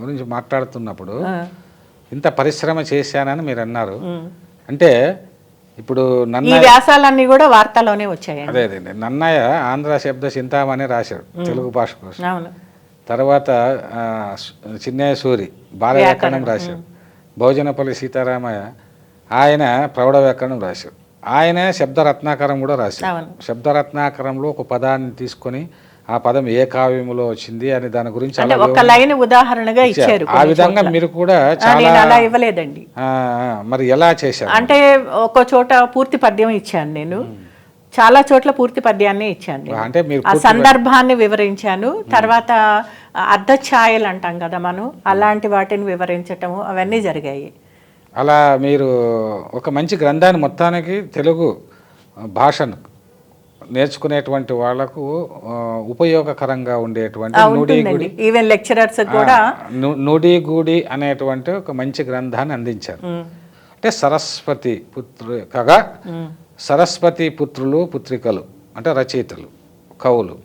గురించి మాట్లాడుతున్నప్పుడు ఇంత పరిశ్రమ చేశానని మీరు అన్నారు. అంటే ఇప్పుడు
ఈ వ్యాసాలన్నీ కూడా వార్తలోనే వచ్చాయి.
అదే నన్నయ్య ఆంధ్ర శబ్ద చింతామణి రాశాడు తెలుగు భాష కోసం. తర్వాత చిన్నయ్య సూరి బాల వ్యాకరణం రాశాడు. భోజనపల్లి సీతారామయ్య ఆయన ప్రౌఢ వ్యాకరణం రాశాడు. ఆయన శబ్దరత్నాకరం కూడా రాశాడు. శబ్దరత్నాకరంలో ఒక పదాన్ని తీసుకొని ఆ పదం ఏ కావ్యములో వచ్చింది అని దాని గురించి
ఒక లైన్ ఉదాహరణగా ఇచ్చారు.
ఆ విధంగా మీరు కూడా
అలా ఇవ్వలేదండి.
మరి ఎలా చేశారు?
అంటే ఒక చోట పూర్తి పద్యం ఇచ్చాను నేను, చాలా చోట్ల పూర్తి పద్యాన్ని ఇచ్చాను.
అంటే
ఆ సందర్భాన్ని వివరించాను. తర్వాత అర్ధఛాయలు అంటాం కదా మనం, అలాంటి వాటిని వివరించటము అవన్నీ జరిగాయి.
అలా మీరు ఒక మంచి గ్రంథాన్ని మొత్తానికి తెలుగు భాషను నేర్చుకునేటువంటి వాళ్లకు ఉపయోగకరంగా ఉండేటువంటి
ఈవెన్ లెక్చరర్స్ కూడా
నుడిగూడి అనేటువంటి ఒక మంచి గ్రంథాన్ని అందించారు. అంటే సరస్వతి పుత్రికగా సరస్వతి పుత్రులు పుత్రికలు అంటే రచయితలు, కవులు,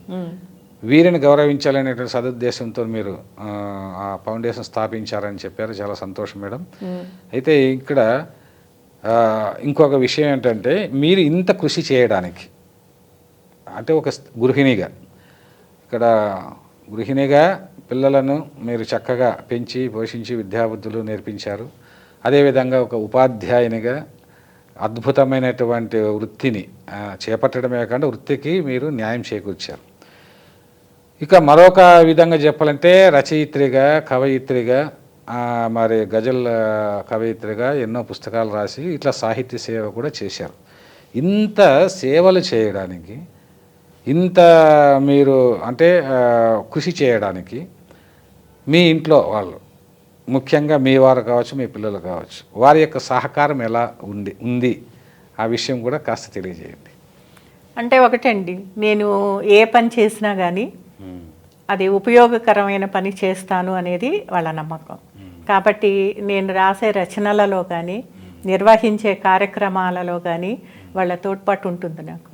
వీరిని గౌరవించాలనేటువంటి సదుద్దేశంతో మీరు ఆ ఫౌండేషన్ స్థాపించారని చెప్పారు. చాలా సంతోషం మేడం. అయితే ఇక్కడ ఇంకొక విషయం ఏంటంటే, మీరు ఇంత కృషి చేయడానికి అంటే ఒక గృహిణిగా, ఇక్కడ గృహిణిగా పిల్లలను మీరు చక్కగా పెంచి పోషించి విద్యాబుద్ధులు నేర్పించారు. అదేవిధంగా ఒక ఉపాధ్యాయునిగా అద్భుతమైనటువంటి వృత్తిని చేపట్టడమే కాకుండా వృత్తికి మీరు న్యాయం చేకూర్చారు. ఇక మరొక విధంగా చెప్పాలంటే రచయిత్రిగా, కవయిత్రిగా, మరి గజల్ కవయిత్రిగా ఎన్నో పుస్తకాలు రాసి ఇట్లా సాహిత్య సేవ కూడా చేశారు. ఇంత సేవలు చేయడానికి, ఇంత మీరు అంటే కృషి చేయడానికి మీ ఇంట్లో వాళ్ళు, ముఖ్యంగా మీ వారు కావచ్చు, మీ పిల్లలు కావచ్చు, వారి యొక్క సహకారం ఎలా ఉంది ఆ విషయం కూడా కాస్త తెలియజేయండి.
అంటే ఒకటండి, నేను ఏ పని చేసినా కానీ అది ఉపయోగకరమైన పని చేస్తాను అనేది వాళ్ళ నమ్మకం. కాబట్టి నేను రాసే రచనలలో కానీ నిర్వహించే కార్యక్రమాలలో కానీ వాళ్ళ తోడ్పాటు ఉంటుంది నాకు.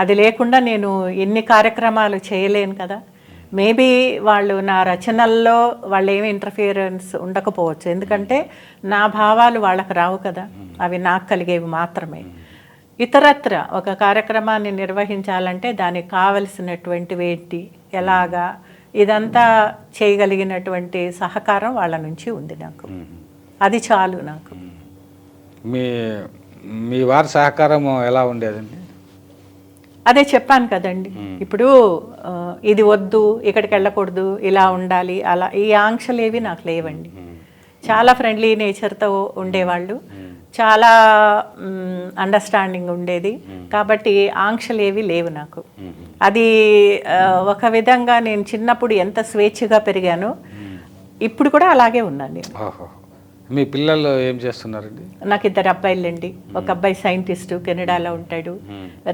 అది లేకుండా నేను ఎన్ని కార్యక్రమాలు చేయలేను కదా. మేబీ వాళ్ళు నా రచనల్లో వాళ్ళు ఏమి ఇంటర్ఫియరెన్స్ ఉండకపోవచ్చు, ఎందుకంటే నా భావాలు వాళ్ళకి రావు కదా, అవి నాకు కలిగేవి మాత్రమే. ఇతరత్ర ఒక కార్యక్రమాన్ని నిర్వహించాలంటే దానికి కావలసినటువంటివి ఏంటి, ఎలాగా, ఇదంతా చేయగలిగినటువంటి సహకారం వాళ్ళ నుంచి ఉంది నాకు. అది చాలు నాకు.
మీ వారి సహకారం ఎలా ఉండేదండి?
అదే చెప్పాను కదండి, ఇప్పుడు ఇది వద్దు, ఇక్కడికి వెళ్ళకూడదు, ఇలా ఉండాలి, అలా ఈ ఆంక్షలు ఏవి నాకు లేవండి. చాలా ఫ్రెండ్లీ నేచర్తో ఉండేవాళ్ళు, చాలా అండర్స్టాండింగ్ ఉండేది. కాబట్టి ఆంక్షలు ఏవి లేవు నాకు. అది ఒక విధంగా నేను చిన్నప్పుడు ఎంత స్వేచ్ఛగా పెరిగానో ఇప్పుడు కూడా అలాగే ఉన్నాను నేను.
మీ పిల్లలు ఏం చేస్తున్నారండి?
నాకు 2 అబ్బాయిలండి. ఒక అబ్బాయి సైంటిస్టు, కెనడాలో ఉంటాడు.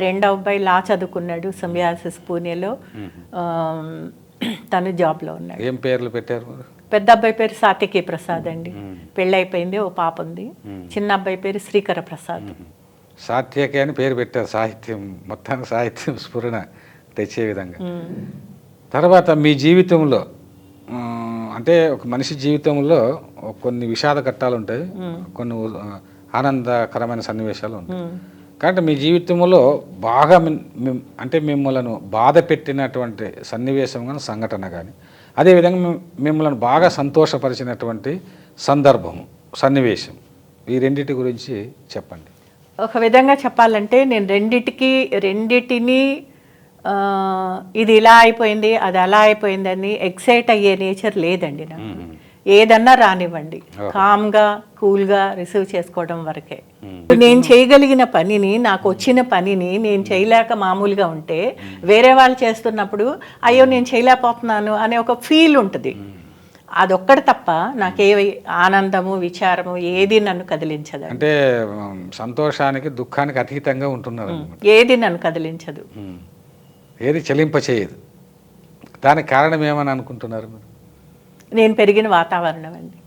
రెండో అబ్బాయి లా చదువుకున్నాడు, సింబయాసిస్ పూణేలో. తను జాబ్లో ఉన్నాడు.
ఏం పేర్లు పెట్టారు?
పెద్ద అబ్బాయి పేరు సాత్యకి ప్రసాద్ అండి, పెళ్ళైపోయింది, ఓ పాప ఉంది. చిన్న అబ్బాయి పేరు శ్రీకర ప్రసాద్.
సాత్యకి అని పేరు పెట్టారు. సాహిత్యం మొత్తానికి సాహిత్యం స్ఫురణ తెచ్చే విధంగా. తర్వాత మీ జీవితంలో అంటే ఒక మనిషి జీవితంలో కొన్ని విషాద ఘట్టాలు ఉంటాయి, కొన్ని ఆనందకరమైన సన్నివేశాలు ఉంటాయి. కాబట్టి మీ జీవితంలో బాగా అంటే మిమ్మల్ని బాధ పెట్టినటువంటి సన్నివేశం కానీ సంఘటన కానీ, అదేవిధంగా మిమ్మల్ని బాగా సంతోషపరిచినటువంటి సందర్భం సన్నివేశం, ఈ రెండింటి గురించి చెప్పండి.
ఒక విధంగా చెప్పాలంటే నేను రెండిటిని ఇది ఇలా అయిపోయింది అది అలా అయిపోయింది అని ఎక్సైట్ అయ్యే నేచర్ లేదండి నాకు. ఏదన్నా రానివ్వండి, కామ్గా కూల్గా రిసీవ్ చేసుకోవడం వరకే. నేను చేయగలిగిన పనిని, నాకు వచ్చిన పనిని నేను చేయలేక మామూలుగా ఉంటే వేరే వాళ్ళు చేస్తున్నప్పుడు అయ్యో నేను చేయలేకపోతున్నాను అనే ఒక ఫీల్ ఉంటుంది. అదొక్కటి తప్ప నాకే ఆనందము విచారము ఏది నన్ను కదిలించదు.
అంటే సంతోషానికి దుఃఖానికి అతీతంగా ఉంటున్నారు.
ఏది నన్ను కదిలించదు,
ఏది చెలింపచేయదు. దానికి కారణం ఏమని అనుకుంటున్నారు మీరు?
నేను పెరిగిన వాతావరణం అండి.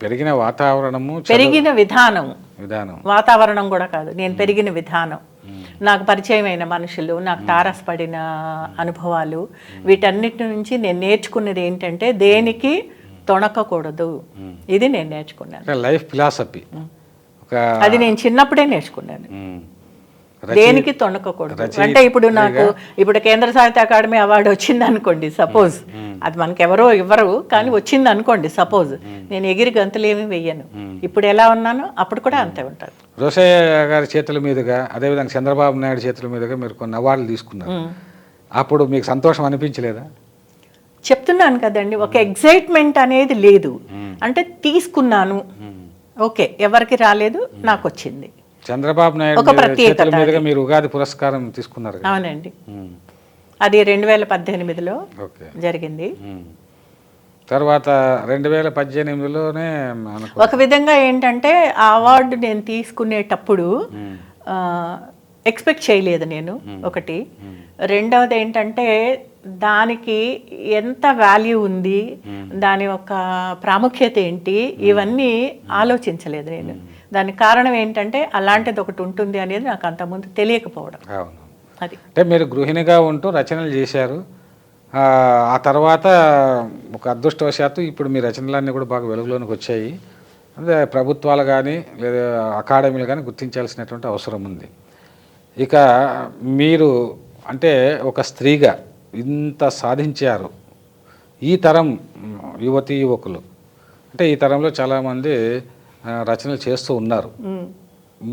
పెరిగిన వాతావరణము,
పెరిగిన విధానం వాతావరణం కూడా కాదు, నేను పెరిగిన విధానం, నాకు పరిచయమైన మనుషులు, నాకు తారసపడిన అనుభవాలు, వీటన్నిటి నుంచి నేను నేర్చుకున్నది ఏంటంటే దేనికి తొణకకూడదు. ఇది నేను నేర్చుకున్నాను.
లైఫ్ ఫిలాసఫీ
అది నేను చిన్నప్పుడే నేర్చుకున్నాను. దేనికి తొణకకూడదు అంటే ఇప్పుడు కేంద్ర సాహిత్య అకాడమీ అవార్డు వచ్చింది అనుకోండి సపోజ్, అది మనకెవరో ఇవ్వరు కానీ వచ్చింది అనుకోండి సపోజ్, నేను ఎగిరి గంతులేమి వెయ్యను. ఇప్పుడు ఎలా ఉన్నానో అప్పుడు కూడా అంతే ఉంటాను.
రోసయ్య గారి చేతుల మీదుగా, అదేవిధంగా చంద్రబాబు నాయుడు చేతుల మీదుగా మీరు కొన్ని అవార్డులు తీసుకున్నారు. అప్పుడు మీకు సంతోషం అనిపించలేదా?
చెప్తున్నాను కదండి, ఒక ఎగ్జైట్మెంట్ అనేది లేదు. అంటే తీసుకున్నాను, ఓకే, ఎవరికి రాలేదు, నాకు వచ్చింది.
చంద్రబాబు నాయుడు చేతుల మీదుగా మీరు ఉగాది పురస్కారం తీసుకున్నారు.
అవునండి, అది 2018లో జరిగింది.
తర్వాత 2018లోనే
ఒక విధంగా ఏంటంటే ఆ అవార్డు నేను తీసుకునేటప్పుడు ఎక్స్పెక్ట్ చేయలేదు నేను, ఒకటి. రెండవది ఏంటంటే దానికి ఎంత వాల్యూ ఉంది, దాని యొక్క ప్రాముఖ్యత ఏంటి, ఇవన్నీ ఆలోచించలేదు నేను. దానికి కారణం ఏంటంటే అలాంటిది ఒకటి ఉంటుంది అనేది నాకు అంతకుముందు తెలియకపోవడం. అది
అంటే మీరు గృహిణిగా ఉంటూ రచనలు చేశారు. ఆ తర్వాత ఒక అదృష్టవశాత్తు ఇప్పుడు మీ రచనలన్నీ కూడా బాగా వెలుగులోనికి వచ్చాయి. అంటే ప్రభుత్వాలు కానీ లేదా అకాడమీలు కానీ గుర్తించాల్సినటువంటి అవసరం ఉంది. ఇక మీరు అంటే ఒక స్త్రీగా ఇంత సాధించారు. ఈ తరం యువతీ యువకులు అంటే ఈ తరంలో చాలామంది రచనలు చేస్తూ ఉన్నారు.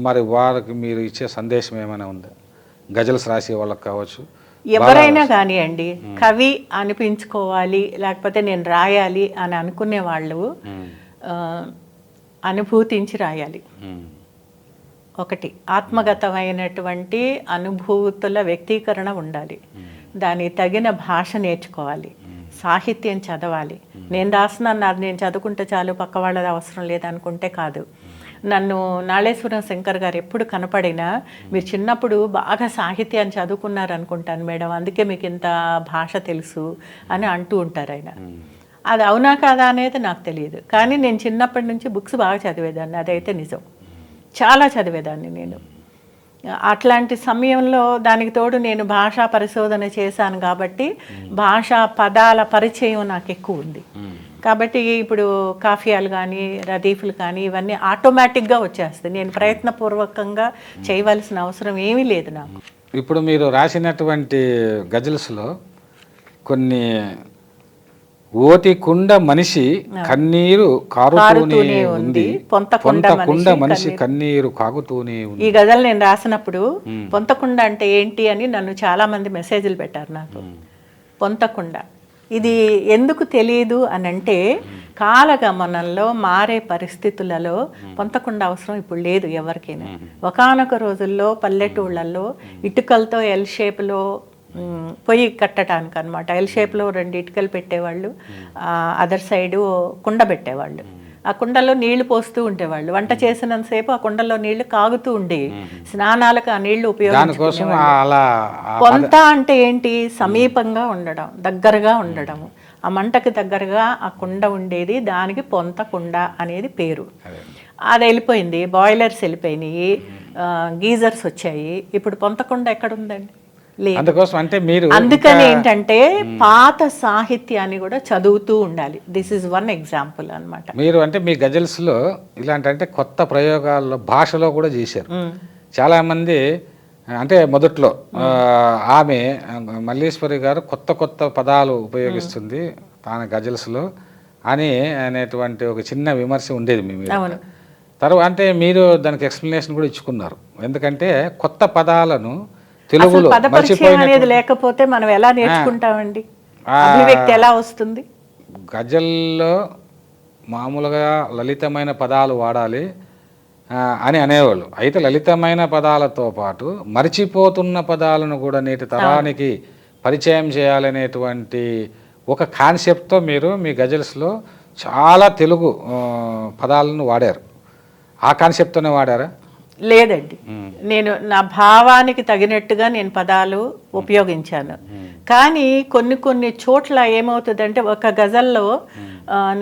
మరి వారికి మీరు ఇచ్చే సందేశం ఏమైనా ఉందా? గజల్స్ రాసే వాళ్ళకి కావచ్చు,
ఎవరైనా కానివ్వండి, కవి అనిపించుకోవాలి లేకపోతే నేను రాయాలి అని అనుకునే వాళ్ళు అనుభూతించి రాయాలి. ఒకటి, ఆత్మగతమైనటువంటి అనుభూతుల వ్యక్తీకరణ ఉండాలి. దానికి తగిన భాష నేర్చుకోవాలి, సాహిత్యం చదవాలి. నేను రాస్తున్నాను, నేను చదువుకుంటే చాలు, పక్క వాళ్ళది అవసరం లేదనుకుంటే కాదు. నన్ను నాళేశ్వరం శంకర్ గారు ఎప్పుడు కనపడినా మీరు చిన్నప్పుడు బాగా సాహిత్యాన్ని చదువుకున్నారు అనుకుంటాను మేడం, అందుకే మీకు ఇంత భాష తెలుసు అని అంటూ ఉంటారు ఆయన. అది అవునా కాదా అనేది నాకు తెలియదు, కానీ నేను చిన్నప్పటి నుంచి బుక్స్ బాగా చదివేదాన్ని, అదైతే నిజం. చాలా చదివేదాన్ని నేను. అట్లాంటి సమయంలో దానికి తోడు నేను భాషా పరిశోధన చేశాను కాబట్టి భాషా పదాల పరిచయం నాకు ఎక్కువ ఉంది. కాబట్టి ఇప్పుడు కాఫియాలు కానీ రదీఫ్లు కానీ ఇవన్నీ ఆటోమేటిక్గా వచ్చేస్తాయి. నేను ప్రయత్నపూర్వకంగా చేయవలసిన అవసరం ఏమీ లేదు నాకు.
ఇప్పుడు మీరు రాసినటువంటి గజల్స్లో కొన్ని ఓతికుండ మనిషి కన్నీరు కారుతూనే ఉంది, పొంతకుండ మనిషి కన్నీరు కాగుతూనే ఉంది.
ఈ గజల్ నేను రాసినప్పుడు పొంతకుండ అంటే ఏంటి అని నన్ను చాలా మంది మెసేజ్లు పెట్టారు నాకు. పొంతకుండ ఇది ఎందుకు తెలియదు అని అంటే కాలగమనంలో మారే పరిస్థితులలో పొంతకుండ అవసరం ఇప్పుడు లేదు ఎవరికైనా. ఒకానొక రోజుల్లో పల్లెటూళ్ళల్లో ఇటుకలతో ఎల్ షేప్లో పొయ్యి కట్టడానికి అనమాట, ఎల్ షేప్లో 2 ఇటుకలు పెట్టేవాళ్ళు, అదర్ సైడు కుండ పెట్టేవాళ్ళు. ఆ కుండలో నీళ్లు పోస్తూ ఉండేవాళ్ళు. వంట చేసినంతసేపు ఆ కుండలో నీళ్లు కాగుతూ ఉండేవి. స్నానాలకు ఆ నీళ్లు ఉపయోగించుకునేవాళ్ళు. కొంత అంటే ఏంటి, సమీపంగా ఉండడం, దగ్గరగా ఉండడము. ఆ మంటకు దగ్గరగా ఆ కుండ ఉండేది, దానికి పొంత కుండ అనేది పేరు. అది వెళ్ళిపోయింది, బాయిలర్స్ వెళ్ళిపోయినాయి, గీజర్స్ వచ్చాయి. ఇప్పుడు పొంతకుండ ఎక్కడుందండి? లేదు.
అందుకోసం అంటే మీరు
అందుకని ఏంటంటే పాత సాహిత్యాన్ని కూడా చదువుతూ ఉండాలి. దిస్ ఇస్ వన్ ఎగ్జాంపుల్ అన్నమాట.
మీరు అంటే మీ గజల్స్లో ఇలాంటి అంటే కొత్త ప్రయోగాల్లో భాషలో కూడా చేశారు. చాలామంది అంటే మొదట్లో ఆమె మల్లీశ్వరి గారు కొత్త కొత్త పదాలు ఉపయోగిస్తుంది తాను గజల్స్లో అని అనేటువంటి ఒక చిన్న విమర్శ ఉండేది మీ మీద. తర్వాత అంటే మీరు దానికి ఎక్స్ప్లెనేషన్ కూడా ఇచ్చుకున్నారు. ఎందుకంటే కొత్త పదాలను తెలుగులో
పదపరిచయం అనేది లేకపోతే మనం ఎలా నేర్చుకుంటామండి? అభివ్యక్తి ఎలా వస్తుంది?
గజల్లో మామూలుగా లలితమైన పదాలు వాడాలి అని అనేవాళ్ళు. అయితే లలితమైన పదాలతో పాటు మర్చిపోతున్న పదాలను కూడా నేటి తరానికి పరిచయం చేయాలనేటువంటి ఒక కాన్సెప్ట్తో మీరు మీ గజల్స్లో చాలా తెలుగు పదాలను వాడారు. ఆ కాన్సెప్ట్తోనే వాడారా?
లేదండి, నేను నా భావానికి తగినట్టుగా నేను పదాలు ఉపయోగించాను. కానీ కొన్ని కొన్ని చోట్ల ఏమవుతుందంటే ఒక గజల్లో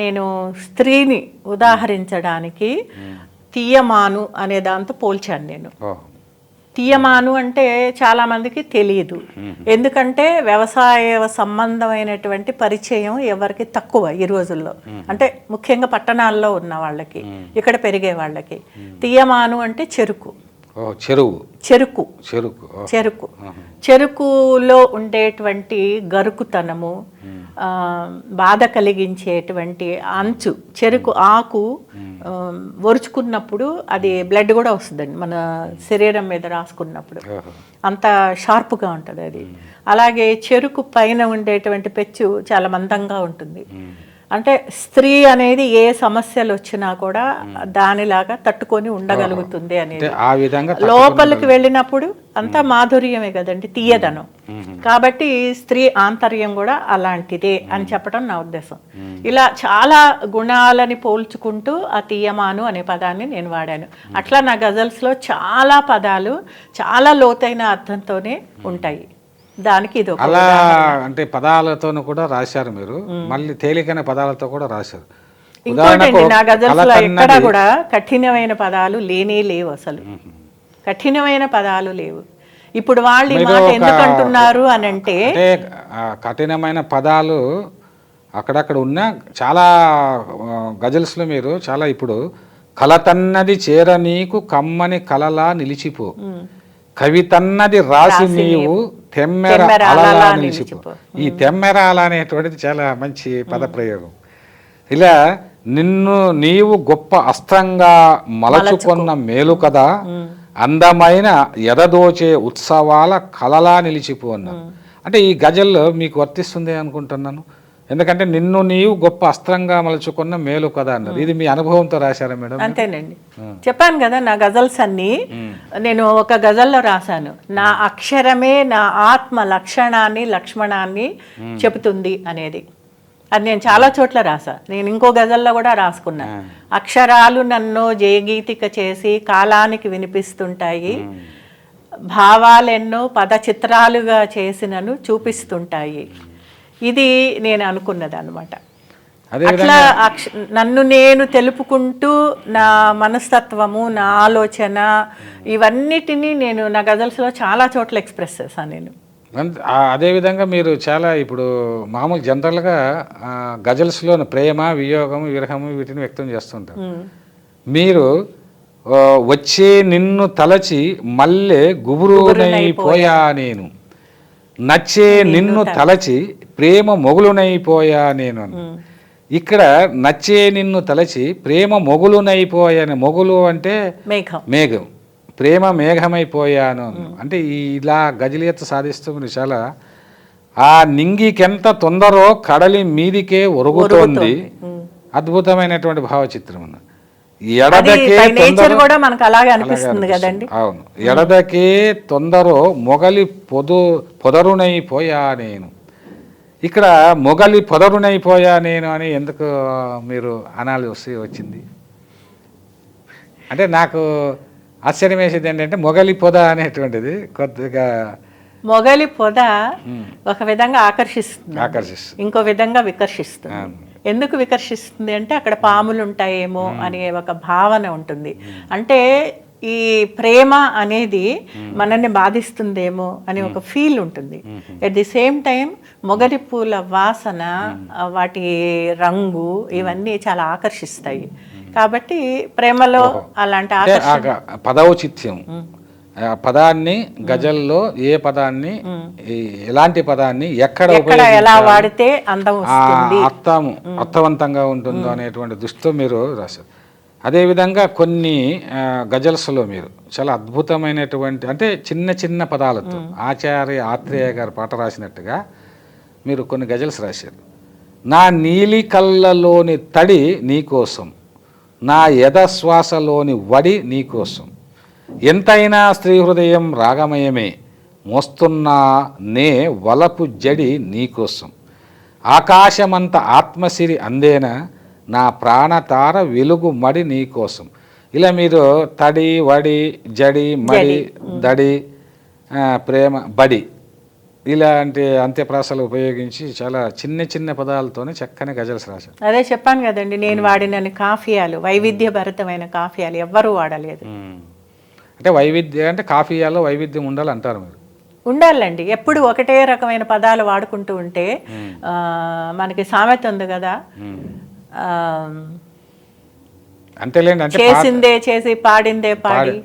నేను స్త్రీని ఉదాహరించడానికి తీయమాను అనే దాంతో పోల్చాను నేను. తీయమాను అంటే చాలామందికి తెలియదు, ఎందుకంటే వ్యవసాయ సంబంధమైనటువంటి పరిచయం ఎవరికి తక్కువ ఈ రోజుల్లో. అంటే ముఖ్యంగా పట్టణాల్లో ఉన్న వాళ్ళకి, ఇక్కడ పెరిగే వాళ్ళకి. తీయమాను అంటే చెరుకు, చెరుకు చెరుకు చెరుకులో ఉండేటువంటి గరుకుతనము, బాధ కలిగించేటువంటి అంచు, చెరుకు ఆకు ఒరుచుకున్నప్పుడు అది బ్లడ్ కూడా వస్తుందండి మన శరీరం మీద రాసుకున్నప్పుడు, అంత షార్ప్గా ఉంటుంది అది. అలాగే చెరుకు పైన ఉండేటువంటి పెచ్చు చాలా మందంగా ఉంటుంది. అంటే స్త్రీ అనేది ఏ సమస్యలు వచ్చినా కూడా దానిలాగా తట్టుకొని ఉండగలుగుతుంది అనేది. లోపలికి వెళ్ళినప్పుడు అంతా మాధుర్యమే కదండి, తీయదనం. కాబట్టి స్త్రీ ఆంతర్యం కూడా అలాంటిదే అని చెప్పడం నా ఉద్దేశం. ఇలా చాలా గుణాలని పోల్చుకుంటూ ఆ తీయమాను అనే పదాన్ని నేను వాడాను. అట్లా నా గజల్స్లో చాలా పదాలు చాలా లోతైన అర్థంతోనే ఉంటాయి. దానికి ఇది
అలా అంటే పదాలతో కూడా రాశారు మీరు, మళ్ళీ తేలికైన పదాలతో కూడా రాశారు.
ఇంకోటండి, నా గజల్స్లో ఎక్కడా కూడా కఠినమైన పదాలు లేనే లేవు, అసలు కఠినమైన పదాలు లేవు. ఇప్పుడు వాళ్ళు ఈ మాట ఎందుకు అంటున్నారు అని అంటే
కఠినమైన పదాలు అక్కడక్కడ ఉన్న చాలా గజల్స్లో మీరు చాలా ఇప్పుడు కలతన్నది చేర నీకు కమ్మని కలలా నిలిచిపో, కవితన్నది రాసి నీవు తెమ్మెర అలలా నిలిచిపో. ఈ తెమ్మెర అల అనేటువంటిది చాలా మంచి పదప్రయోగం. ఇలా నిన్ను నీవు గొప్ప అస్త్రంగా మలచుకున్న మేలు కదా, అందమైన ఎదదోచే ఉత్సవాల కలలా నిలిచిపో అన్నారు. అంటే ఈ గజల్లో మీకు వర్తిస్తుంది అనుకుంటున్నాను. ఎందుకంటే నిన్ను నీవు గొప్ప అస్త్రంగా మలుచుకున్న మేలు కదా అన్నారు. ఇది మీ అనుభవంతో రాశారా మేడం?
అంతేనండి, చెప్పాను కదా నా గజల్స్ అన్ని నేను ఒక గజల్లో రాశాను. నా అక్షరమే నా ఆత్మ లక్షణాన్ని లక్ష్మణాన్ని చెబుతుంది అనేది. అది నేను చాలా చోట్ల రాసా. నేను ఇంకో గజల్లో కూడా రాసుకున్నా. అక్షరాలు నన్ను జయగీతిక చేసి కాలానికి వినిపిస్తుంటాయి, భావాలెన్నో పద చిత్రాలుగా చేసినను చూపిస్తుంటాయి. ఇది నేను అనుకున్నది అనమాట. అట్లా నన్ను నేను తెలుపుకుంటూ నా మనస్తత్వము, నా ఆలోచన, ఇవన్నిటినీ నేను నా గజల్స్లో చాలా చోట్ల ఎక్స్ప్రెస్ చేశాను నేను.
అదేవిధంగా మీరు చాలా ఇప్పుడు మామూలు జనరల్గా గజల్స్లో ప్రేమ, వియోగం, విరహము వీటిని వ్యక్తం చేస్తుంటారు. మీరు వచ్చే నిన్ను తలచి మల్లె గుబురునైపోయా నేను, నచ్చే నిన్ను తలచి ప్రేమ మొగులునైపోయా నేను. ఇక్కడ నచ్చే నిన్ను తలచి ప్రేమ మొగులునైపోయాను. మొగులు అంటే మేఘం, ప్రేమ మేఘమైపోయాను అంటే ఇలా గజలియత్తు సాధిస్తూ మీరు చాలా ఆ నింగికెంత తొందరో కడలి మీదికే ఒరుగుతోంది. అద్భుతమైనటువంటి భావచిత్రం. ఎడదకే అవును, ఎడదకే తొందరో మొగలి పొదరునైపోయా నేను. ఇక్కడ మొగలి పొదరునైపోయా నేను అని ఎందుకు మీరు అనాల్సి వచ్చింది? అంటే నాకు ఆశ్చర్యం వేసేది ఏంటంటే మొగలి పొద అనేటువంటిది కొద్దిగా
మొగలి పొద ఒక విధంగా ఆకర్షిస్తుంది, ఇంకో విధంగా వికర్షిస్తుంది. ఎందుకు వికర్షిస్తుంది అంటే అక్కడ పాములు ఉంటాయేమో అనే ఒక భావన ఉంటుంది. అంటే ఈ ప్రేమ అనేది మనల్ని బాధిస్తుందేమో అని ఒక ఫీల్ ఉంటుంది. ఎట్ ది సేమ్ టైం మొగలి పూల వాసన, వాటి రంగు ఇవన్నీ చాలా ఆకర్షిస్తాయి. కాబట్టి ప్రేమలో అలాంటి
పదౌచిత్యం, పదాన్ని గజల్లో ఏ పదాన్ని, ఎలాంటి పదాన్ని ఎక్కడ
ఎలా వాడితే అందం వస్తుంది,
అర్థవంతంగా ఉంటుందో అనేటువంటి దృష్టితో మీరు రాశారు. అదేవిధంగా కొన్ని గజల్స్లో మీరు చాలా అద్భుతమైనటువంటి, అంటే చిన్న చిన్న పదాలతో ఆచార్య ఆత్రేయ గారు పాట రాసినట్టుగా మీరు కొన్ని గజల్స్ రాశారు. నా నీలి కళ్ళలోని తడి నీకోసం, నా యథశ్వాసలోని వడి నీకోసం, ఎంతైనా స్త్రీ హృదయం రాగమయమే, మోస్తున్నా నే వలపు జడి నీకోసం, ఆకాశమంత ఆత్మసిరి అందేనా, నా ప్రాణతార వెలుగు మడి నీకోసం. ఇలా మీరు తడి, వడి, జడి, మడి, దడి, ప్రేమ, బడి ఇలాంటి అంత్యప్రాసాలు ఉపయోగించి చాలా చిన్న చిన్న పదాలతోనే చక్కని గజల్స్ రాశారు.
అదే చెప్పాను కదండి, నేను వాడిన కాఫియాలు వైవిధ్యభరితమైన కాఫియాలు ఎవ్వరూ వాడలేదు.
అంటే వైవిధ్యం అంటే కాఫియాలో వైవిధ్యం ఉండాలంటారు మీరు.
ఉండాలండి, ఎప్పుడు ఒకటే రకమైన పదాలు వాడుకుంటూ ఉంటే మనకి సామెత ఉంది కదా,
అంతేలేండి, అంటే
చేసిందే చేసి పాడిందే పాడి,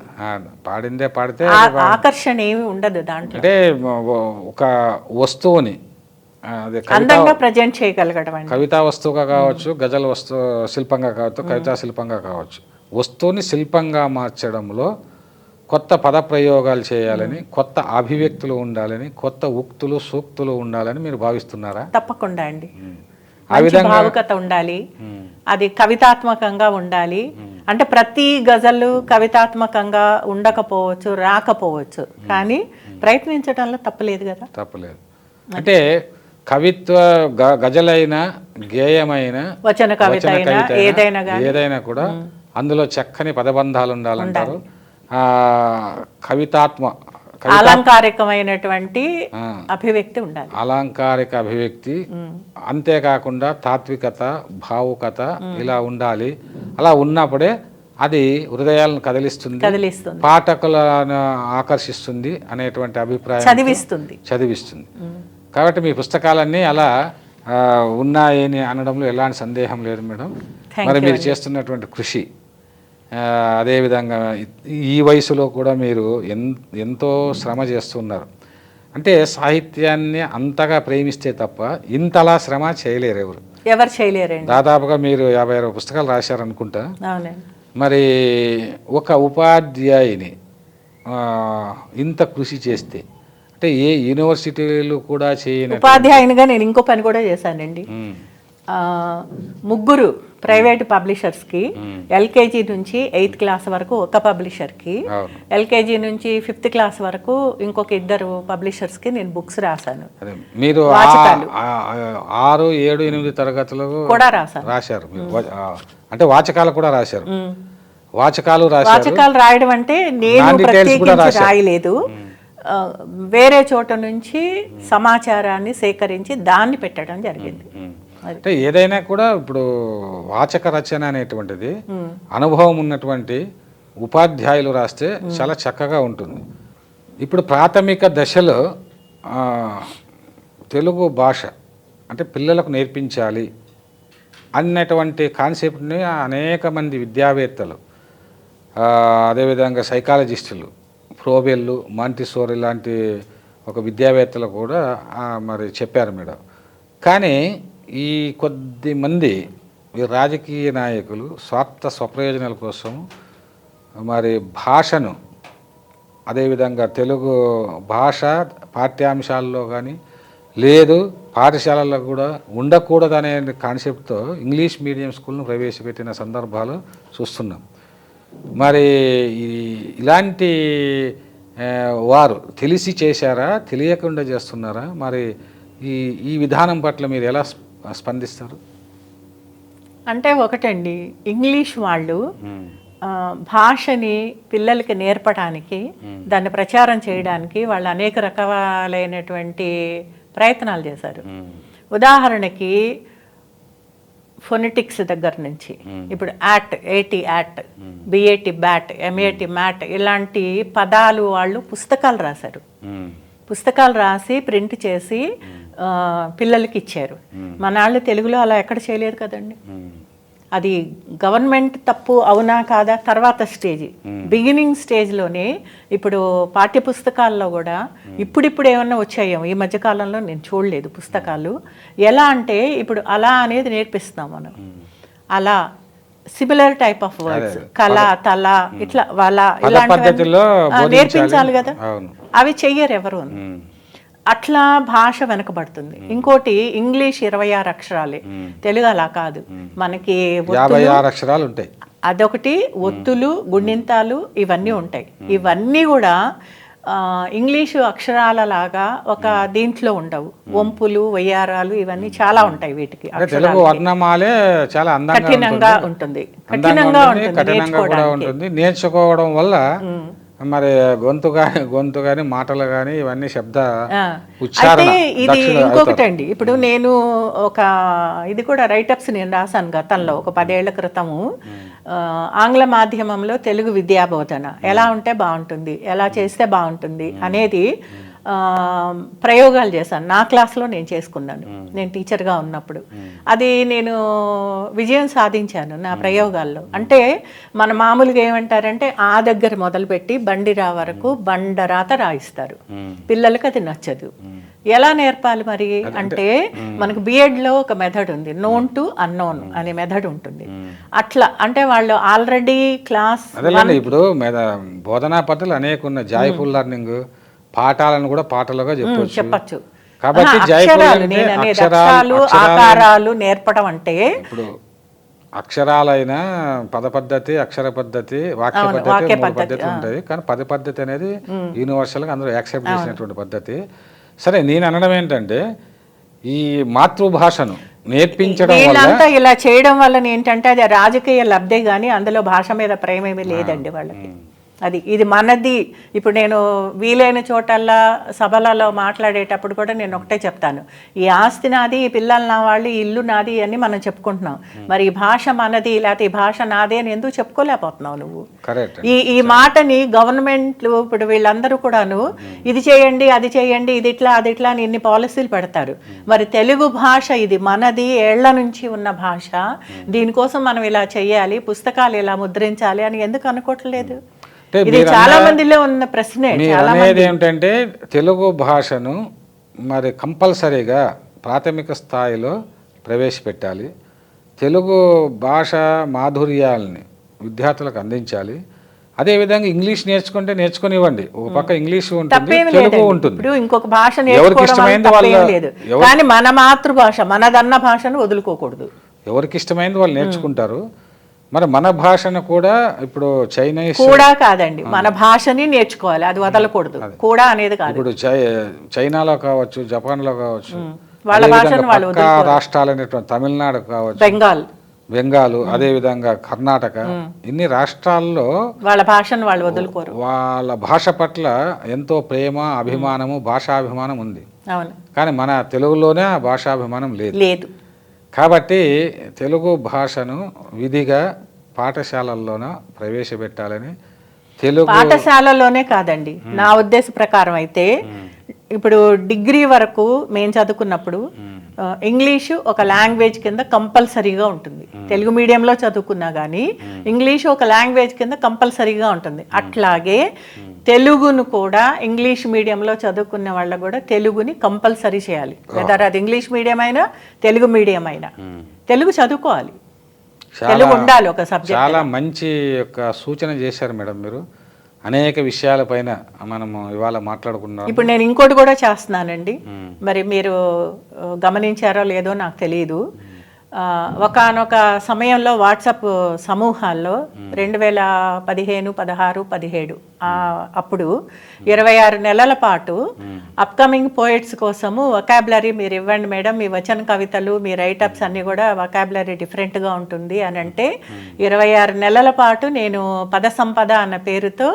పాడిందే పాడితే
ఆకర్షణ ఏమి ఉండదు దాంట్లో.
అంటే ఒక వస్తువుని
అందంగా ప్రజెంట్ చేయగలగడం అండి.
కవితా వస్తువుగా కావచ్చు, గజల్ శిల్పంగా కావచ్చు, కవితా శిల్పంగా కావచ్చు, వస్తువుని శిల్పంగా మార్చడంలో కొత్త పద ప్రయోగాలు చేయాలని, కొత్త అభివ్యక్తులు ఉండాలని, కొత్త ఉక్తులు సూక్తులు ఉండాలని మీరు భావిస్తున్నారా?
తప్పకుండా అండి. భావుకత ఉండాలి, అది కవితాత్మకంగా ఉండాలి. అంటే ప్రతి గజలు కవితాత్మకంగా ఉండకపోవచ్చు, రాకపోవచ్చు, కానీ ప్రయత్నించడంలో తప్పలేదు కదా.
తప్పలేదు. అంటే కవిత్వ గజలైన, గేయమైన,
వచన కవిత
ఏదైనా కూడా అందులో చక్కని పదబంధాలు ఉండాలంటారు.
అలంకారికమైనటువంటి అభివ్యక్తి ఉండాలి,
అలంకారిక అభివ్యక్తి. అంతేకాకుండా తాత్వికత, భావుకత ఇలా ఉండాలి. అలా ఉన్నప్పుడే అది హృదయాలను కదిలిస్తుంది, పాఠకులను ఆకర్షిస్తుంది అనేటువంటి అభిప్రాయం చదివిస్తుంది. కాబట్టి మీ పుస్తకాలన్నీ అలా ఉన్నాయని అనడంలో ఎలాంటి సందేహం లేదు మేడం. మరి మీరు చేస్తున్నటువంటి కృషి, అదేవిధంగా ఈ వయసులో కూడా మీరు ఎంతో శ్రమ చేస్తున్నారు. అంటే సాహిత్యాన్ని అంతగా ప్రేమిస్తే తప్ప ఇంతలా శ్రమ చేయలేరు,
ఎవరు చేయలేరండి.
దాదాపుగా మీరు 50-60 పుస్తకాలు రాశారనుకుంటా. మరి ఒక ఉపాధ్యాయుని ఇంత కృషి చేస్తే, అంటే ఏ యూనివర్సిటీలు కూడా చేయని
ఉపాధ్యాయునిగా నేను ఇంకో పని కూడా చేశానండి. 3 ప్రైవేట్ పబ్లిషర్స్కి, ఎల్కేజీ నుంచి 8th క్లాస్ వరకు ఒక పబ్లిషర్కి, ఎల్కేజీ నుంచి 5th క్లాస్ వరకు ఇంకొక 2 పబ్లిషర్స్కి నేను బుక్స్ రాశాను.
మీరు 6, 7, 8 తరగతులు కూడా రాశారు. అంటే వాచకాలు కూడా రాశారు. వాచకాలు
రాయడం అంటే నేను ప్రత్యేకించి రాయలేదు, వేరే చోట నుంచి సమాచారాన్ని సేకరించి దాన్ని పెట్టడం జరిగింది.
అంటే ఏదైనా కూడా ఇప్పుడు వాచక రచన అనేటువంటిది అనుభవం ఉన్నటువంటి ఉపాధ్యాయులు రాస్తే చాలా చక్కగా ఉంటుంది. ఇప్పుడు ప్రాథమిక దశలో తెలుగు భాష అంటే పిల్లలకు నేర్పించాలి అన్నటువంటి కాన్సెప్ట్ని అనేక మంది విద్యావేత్తలు, అదేవిధంగా సైకాలజిస్టులు, ఫ్రోబెల్లు, మాంటిసోరీ లాంటి ఒక విద్యావేత్తలు కూడా మరి చెప్పారు మేడం. కానీ ఈ కొద్ది మంది రాజకీయ నాయకులు స్వప్రయోజనాల కోసం మరి భాషను, అదేవిధంగా తెలుగు భాష పాఠ్యాంశాల్లో కానీ లేదు పాఠశాలల్లో కూడా ఉండకూడదనే కాన్సెప్ట్తో ఇంగ్లీష్ మీడియం స్కూల్ను ప్రవేశపెట్టిన సందర్భాలు చూస్తున్నాం. మరి ఇలాంటి వారు తెలిసి చేశారా, తెలియకుండా చేస్తున్నారా? మరి ఈ విధానం పట్ల మీరు ఎలా స్పందిస్తారు?
అంటే ఒకటండి, ఇంగ్లీష్ వాళ్ళు భాషని పిల్లలకి నేర్పడానికి, దాన్ని ప్రచారం చేయడానికి వాళ్ళు అనేక రకాలైనటువంటి ప్రయత్నాలు చేశారు. ఉదాహరణకి ఫొనెటిక్స్ దగ్గర నుంచి ఇప్పుడు at, A T at, B A T bat, M A T mat ఇలాంటి పదాలు వాళ్ళు పుస్తకాలు రాశారు. పుస్తకాలు రాసి ప్రింట్ చేసి పిల్లలకి ఇచ్చారు. మన వాళ్ళు తెలుగులో అలా ఎక్కడ చేయలేదు కదండి. అది గవర్నమెంట్ తప్పు అవునా కాదా తర్వాత స్టేజ్. బిగినింగ్ స్టేజ్లోనే ఇప్పుడు పాఠ్యపుస్తకాల్లో కూడా ఇప్పుడిప్పుడు ఏమన్నా వచ్చాయేమో, ఈ మధ్యకాలంలో నేను చూడలేదు పుస్తకాలు. ఎలా అంటే ఇప్పుడు అలా అనేది నేర్పిస్తున్నాం మనం. అలా సిమిలర్ టైప్ ఆఫ్ వర్డ్స్, కళ, తల, ఇట్లా వాళ్ళ ఇలాంటి నేర్పించాలి కదా. అవి చెయ్యరు ఎవరు. అట్లా భాష వెనకబడుతుంది. ఇంకోటి ఇంగ్లీష్ 26 అక్షరాలే, తెలుగు అలా కాదు. మనకి
56 అక్షరాలు ఉంటాయి.
అదొకటి, ఒత్తులు, గుణింతాలు ఇవన్నీ ఉంటాయి. ఇవన్నీ కూడా ఇంగ్లీషు అక్షరాల లాగా ఒక దీంట్లో ఉండవు. వంపులు, వయ్యారాలు ఇవన్నీ చాలా ఉంటాయి వీటికి.
తెలుగు వర్ణమాలే చాలా
కఠినంగా ఉంటుంది. కఠినంగా
ఉంటుంది. నేర్చుకోవడం వల్ల మరి గొంతు కానీ మాటలు కానీ ఇవన్నీ శబ్ద ఉచ్చారణ.
ఇది ఇంకొకటి అండి. ఇప్పుడు నేను ఒక ఇది కూడా రైటప్స్ నేను రాశాను గతంలో, ఒక 10 ఏళ్ల క్రితము. ఆంగ్ల మాధ్యమంలో తెలుగు విద్యా బోధన ఎలా ఉంటే బాగుంటుంది, ఎలా చేస్తే బాగుంటుంది అనేది ప్రయోగాలు చేశాను. నా క్లాస్లో నేను చేసుకున్నాను, నేను టీచర్గా ఉన్నప్పుడు. అది నేను విజయం సాధించాను నా ప్రయోగాల్లో. అంటే మన మామూలుగా ఏమంటారంటే ఆ దగ్గర మొదలుపెట్టి బండిరా వరకు బండరాత రాయిస్తారు. పిల్లలకి అది నచ్చదు. ఎలా నేర్పాలి మరి అంటే మనకు బిఎడ్లో ఒక మెథడ్ ఉంది, నోన్ టు అన్నోన్ అనే మెథడ్ ఉంటుంది. అట్లా అంటే వాళ్ళు ఆల్రెడీ క్లాస్
ఇప్పుడు బోధనా పద్ధతులు అనేక ఉన్నాయి. జాయ్ఫుల్ లెర్నింగ్, పాఠాలను కూడా పాటలుగా చెప్పచ్చు. కాబట్టి
అక్షరాలు, ఆకారాలు నేర్పడం అంటే
ఇప్పుడు అక్షరాలైన పద పద్ధతి, అక్షర పద్ధతి, వాక్య పద్ధతి, 3 పద్ధతులు ఉంటాయి. కానీ పద పద్ధతి అనేది యూనివర్సల్గా అందరూ యాక్సెప్ట్ చేసినటువంటి పద్ధతి. సరే, నేను అనడం ఏంటంటే ఈ మాతృభాషను నేర్పించడం
వీళ్ళంతా ఇలా చేయడం వల్ల ఏంటంటే అది రాజకీయ లబ్ధే కానీ అందులో భాష మీద ప్రేమ ఏమీ లేదండి వాళ్ళకి. అది ఇది మనది. ఇప్పుడు నేను వీలైన చోటల్లా సభలలో మాట్లాడేటప్పుడు కూడా నేను ఒకటే చెప్తాను, ఈ ఆస్తి నాది, ఈ పిల్లలు నా వాళ్ళు, ఈ ఇల్లు నాది అని మనం చెప్పుకుంటున్నాం. మరి ఈ భాష మనది లేకపోతే ఈ భాష నాదే అని ఎందుకు చెప్పుకోలేకపోతున్నావు నువ్వు? ఈ మాటని గవర్నమెంట్లు ఇప్పుడు వీళ్ళందరూ కూడాను ఇది చేయండి, అది చేయండి, ఇది ఇట్లా, అది ఇట్లా అని ఇన్ని పాలసీలు పెడతారు. మరి తెలుగు భాష ఇది మనది, ఏళ్ల నుంచి ఉన్న భాష, దీనికోసం మనం ఇలా చేయాలి, పుస్తకాలు ఇలా ముద్రించాలి అని ఎందుకు అనుకోవట్లేదు? ఇది చాలా మందిలో ఉన్న ప్రశ్నే.
ఏమిటంటే తెలుగు భాషను మరి కంపల్సరీగా ప్రాథమిక స్థాయిలో ప్రవేశపెట్టాలి. తెలుగు భాష మాధుర్యాలని విద్యార్థులకు అందించాలి. అదేవిధంగా ఇంగ్లీష్ నేర్చుకునివ్వండి. ఒక పక్క ఇంగ్లీష్ ఉంటుంది, తెలుగు ఉంటుంది.
ఇప్పుడు ఇంకొక భాష లేదు, కానీ మన మాతృభాష మనదన్న భాషను వదులుకోకూడదు.
ఎవరికి ఇష్టమైంది వాళ్ళు నేర్చుకుంటారు. మరి మన భాషను కూడా ఇప్పుడు చైనీస్
కూడా కాదండి, మన భాషని నేర్చుకోవాలి, అది వదలకూడదు. కూడా అనేది కాదు.
ఇప్పుడు చైనాలో కావచ్చు, జపాన్లో కావచ్చు,
వాళ్ళ భాషను వాళ్ళు
రాష్ట్రాలైనటువంటి తమిళనాడు కావచ్చు, బెంగాల్, అదే విధంగా కర్ణాటక, ఇన్ని రాష్ట్రాల్లో
వాళ్ళ భాషను వాళ్ళు వదులుకోరు.
వాళ్ళ భాష పట్ల ఎంతో ప్రేమ, అభిమానము, భాషాభిమానం ఉంది. కానీ మన తెలుగులోనే ఆ భాషాభిమానం లేదు. కాబట్టి తెలుగు భాషను విధిగా పాఠశాలల్లోన ప్రవేశపెట్టాలని
పాఠశాలలోనే కాదండి, నా ఉద్దేశ ప్రకారం అయితే ఇప్పుడు డిగ్రీ వరకు మేము చదువుకున్నప్పుడు ఇంగ్లీషు ఒక లాంగ్వేజ్ కింద కంపల్సరీగా ఉంటుంది. తెలుగు మీడియంలో చదువుకున్నా కానీ ఇంగ్లీషు ఒక లాంగ్వేజ్ కింద కంపల్సరీగా ఉంటుంది. అట్లాగే తెలుగును కూడా ఇంగ్లీష్ మీడియంలో చదువుకున్న వాళ్ళకు కూడా తెలుగుని కంపల్సరీ చేయాలి. వెదర్ అది ఇంగ్లీష్ మీడియం అయినా తెలుగు మీడియం అయినా తెలుగు చదువుకోవాలి, తెలుగు ఉండాలి ఒక సబ్జెక్ట్.
చాలా మంచి ఒక సూచన చేశారు మేడం మీరు. అనేక విషయాలపైన మనము ఇవాళ మాట్లాడుకున్నాం.
ఇప్పుడు నేను ఇంకోటి కూడా చేస్తున్నానండి, మరి మీరు గమనించారో లేదో నాకు తెలియదు. ఒకానొక సమయంలో వాట్సాప్ సమూహాల్లో 2015, 16, 17 అప్పుడు 26 నెలల పాటు అప్కమింగ్ పోయిట్స్ కోసము వొకాబులరీ మీరు ఇవ్వండి మేడం, మీ వచన కవితలు, మీ రైటప్స్ అన్నీ కూడా వొకాబులరీ డిఫరెంట్గా ఉంటుంది అని అంటే 26 నెలల పాటు నేను పద సంపద అన్న పేరుతో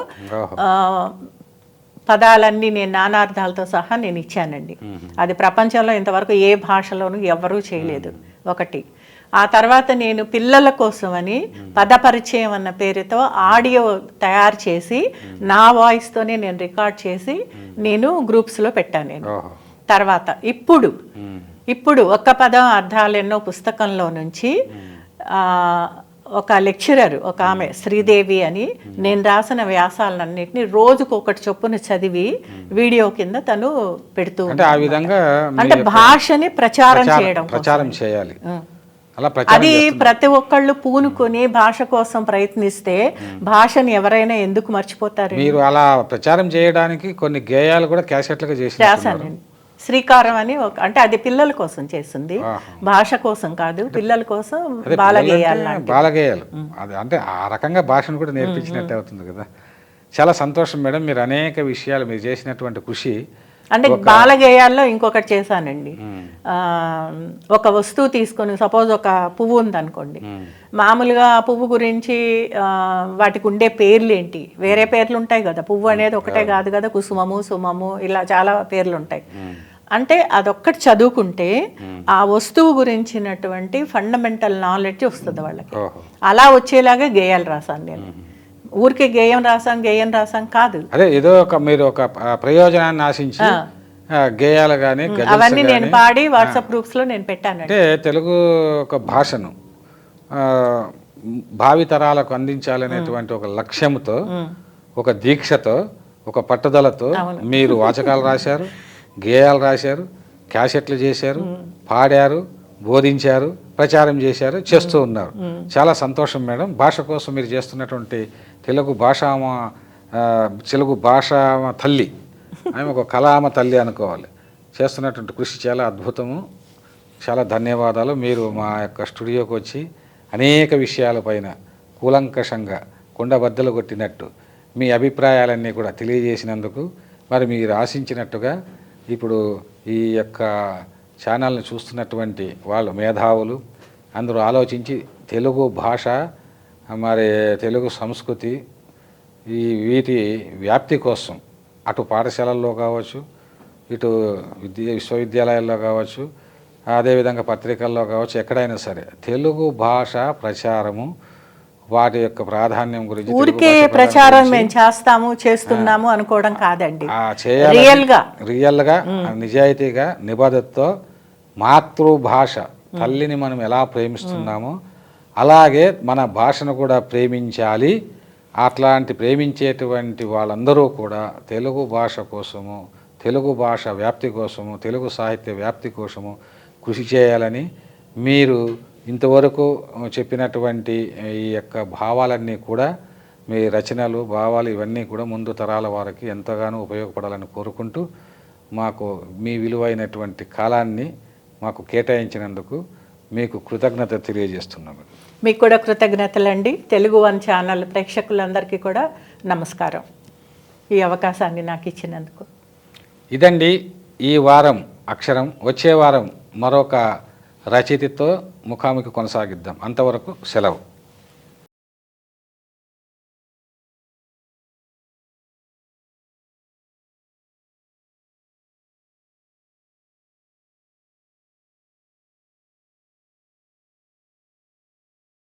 పదాలన్నీ నేను నానార్థాలతో సహా నేను ఇచ్చానండి. అది ప్రపంచంలో ఇంతవరకు ఏ భాషలోనూ ఎవ్వరూ చేయలేదు. ఒకటి. ఆ తర్వాత నేను పిల్లల కోసమని పదపరిచయం అన్న పేరుతో ఆడియో తయారు చేసి నా వాయిస్తోనే నేను రికార్డ్ చేసి నేను గ్రూప్స్లో పెట్టాను నేను. తర్వాత ఇప్పుడు ఒక్క పదం అర్థాలు ఎన్నో పుస్తకంలో నుంచి ఒక లెక్చరర్, ఒక ఆమె శ్రీదేవి అని, నేను రాసిన వ్యాసాలన్నింటినీ రోజుకు ఒకటి చొప్పున చదివి వీడియో కింద తను పెడుతూ
అంటే ఆ విధంగా
అంటే భాషని ప్రచారం
చేయాలి.
అది ప్రతి ఒక్కళ్ళు పూనుకొని భాష కోసం ప్రయత్నిస్తే భాషని ఎవరైనా ఎందుకు మర్చిపోతారు?
మీరు అలా ప్రచారం చేయడానికి కొన్ని గేయాలు కూడా క్యాసెట్లుగా
చేశానండి. శ్రీకారం అని అంటే అది పిల్లల కోసం చేసింది, భాష కోసం కాదు, పిల్లల కోసం బాలగేయాలు.
అది అంటే ఆ రకంగా భాషను కూడా నేర్పించినట్టే అవుతుంది కదా. చాలా సంతోషం మేడం, మీరు అనేక విషయాలు మీరు చేసినటువంటి కృషి.
అంటే బాలగేయాల్లో ఇంకొకటి చేశానండి. ఒక వస్తువు తీసుకొని, సపోజ్ ఒక పువ్వు ఉందనుకోండి, మామూలుగా ఆ పువ్వు గురించి వాటికి ఉండే పేర్లు ఏంటి, వేరే పేర్లు ఉంటాయి కదా, పువ్వు అనేది ఒకటే కాదు కదా, కుసుమము, సుమము, ఇలా చాలా పేర్లు ఉంటాయి. అంటే అదొక్కటి చదువుకుంటే ఆ వస్తువు గురించినటువంటి ఫండమెంటల్ నాలెడ్జ్ వస్తుంది వాళ్ళకి. అలా వచ్చేలాగా గేయాలు రాశాను నేను. ఊరికి గేయం రాసాం కాదు,
అదే ఏదో ఒక మీరు ఒక ప్రయోజనాన్ని ఆశించి గేయాలు కానీ
అవన్నీ నేను పాడి వాట్సాప్ గ్రూప్స్ లో నేను పెట్టాను.
అంటే తెలుగు ఒక భాషను భావితరాలకు అందించాలనేటువంటి ఒక లక్ష్యంతో, ఒక దీక్షతో, ఒక పట్టుదలతో మీరు వాచకాలు రాశారు, గేయాలు రాశారు, క్యాసెట్లు చేశారు, పాడారు, బోధించారు, ప్రచారం చేస్తూ ఉన్నారు. చాలా సంతోషం మేడం. భాష కోసం మీరు చేస్తున్నటువంటి తెలుగు భాష తల్లి, ఆమె ఒక కళామ తల్లి అనుకోవాలి, చేస్తున్నటువంటి కృషి చాలా అద్భుతము. చాలా ధన్యవాదాలు. మీరు మా యొక్క స్టూడియోకి వచ్చి అనేక విషయాలపైన కూలంకషంగా కుండబద్దలు కొట్టినట్టు మీ అభిప్రాయాలన్నీ కూడా తెలియజేసినందుకు, మరి మీరు ఆశించినట్టుగా ఇప్పుడు ఈ యొక్క ఛానల్ని చూస్తున్నటువంటి వాళ్ళు మేధావులు అందరూ ఆలోచించి తెలుగు భాష, మరి తెలుగు సంస్కృతి, వీటి వ్యాప్తి కోసం అటు పాఠశాలల్లో కావచ్చు, ఇటు విశ్వవిద్యాలయాల్లో కావచ్చు, అదేవిధంగా పత్రికల్లో కావచ్చు, ఎక్కడైనా సరే తెలుగు భాష ప్రచారము, వాటి యొక్క ప్రాధాన్యం గురించి
ఊరికే ప్రచారం మేము చేస్తున్నాము అనుకోవడం కాదండి.
రియల్గా నిజాయితీగా నిబద్ధతతో మాతృభాష తల్లిని మనం ఎలా ప్రేమిస్తున్నామో అలాగే మన భాషను కూడా ప్రేమించాలి. అట్లాంటి ప్రేమించేటువంటి వాళ్ళందరూ కూడా తెలుగు భాష కోసము, తెలుగు భాష వ్యాప్తి కోసము, తెలుగు సాహిత్య వ్యాప్తి కోసము కృషి చేయాలని, మీరు ఇంతవరకు చెప్పినటువంటి ఈ యొక్క భావాలన్నీ కూడా, మీ రచనలు, భావాలు ఇవన్నీ కూడా ముందు తరాల వారికి ఎంతగానో ఉపయోగపడాలని కోరుకుంటూ, మాకు మీ విలువైనటువంటి కాలాన్ని మాకు కేటాయించినందుకు మీకు కృతజ్ఞత తెలియజేస్తున్నాము.
మీకు కూడా కృతజ్ఞతలండి. తెలుగు వన్ ఛానల్ ప్రేక్షకులందరికీ కూడా నమస్కారం, ఈ అవకాశాన్ని నాకు ఇచ్చినందుకు.
ఇదండి ఈ వారం అక్షరం. వచ్చే వారం మరొక రచయితతో ముఖాముఖి కొనసాగిద్దాం. అంతవరకు సెలవు.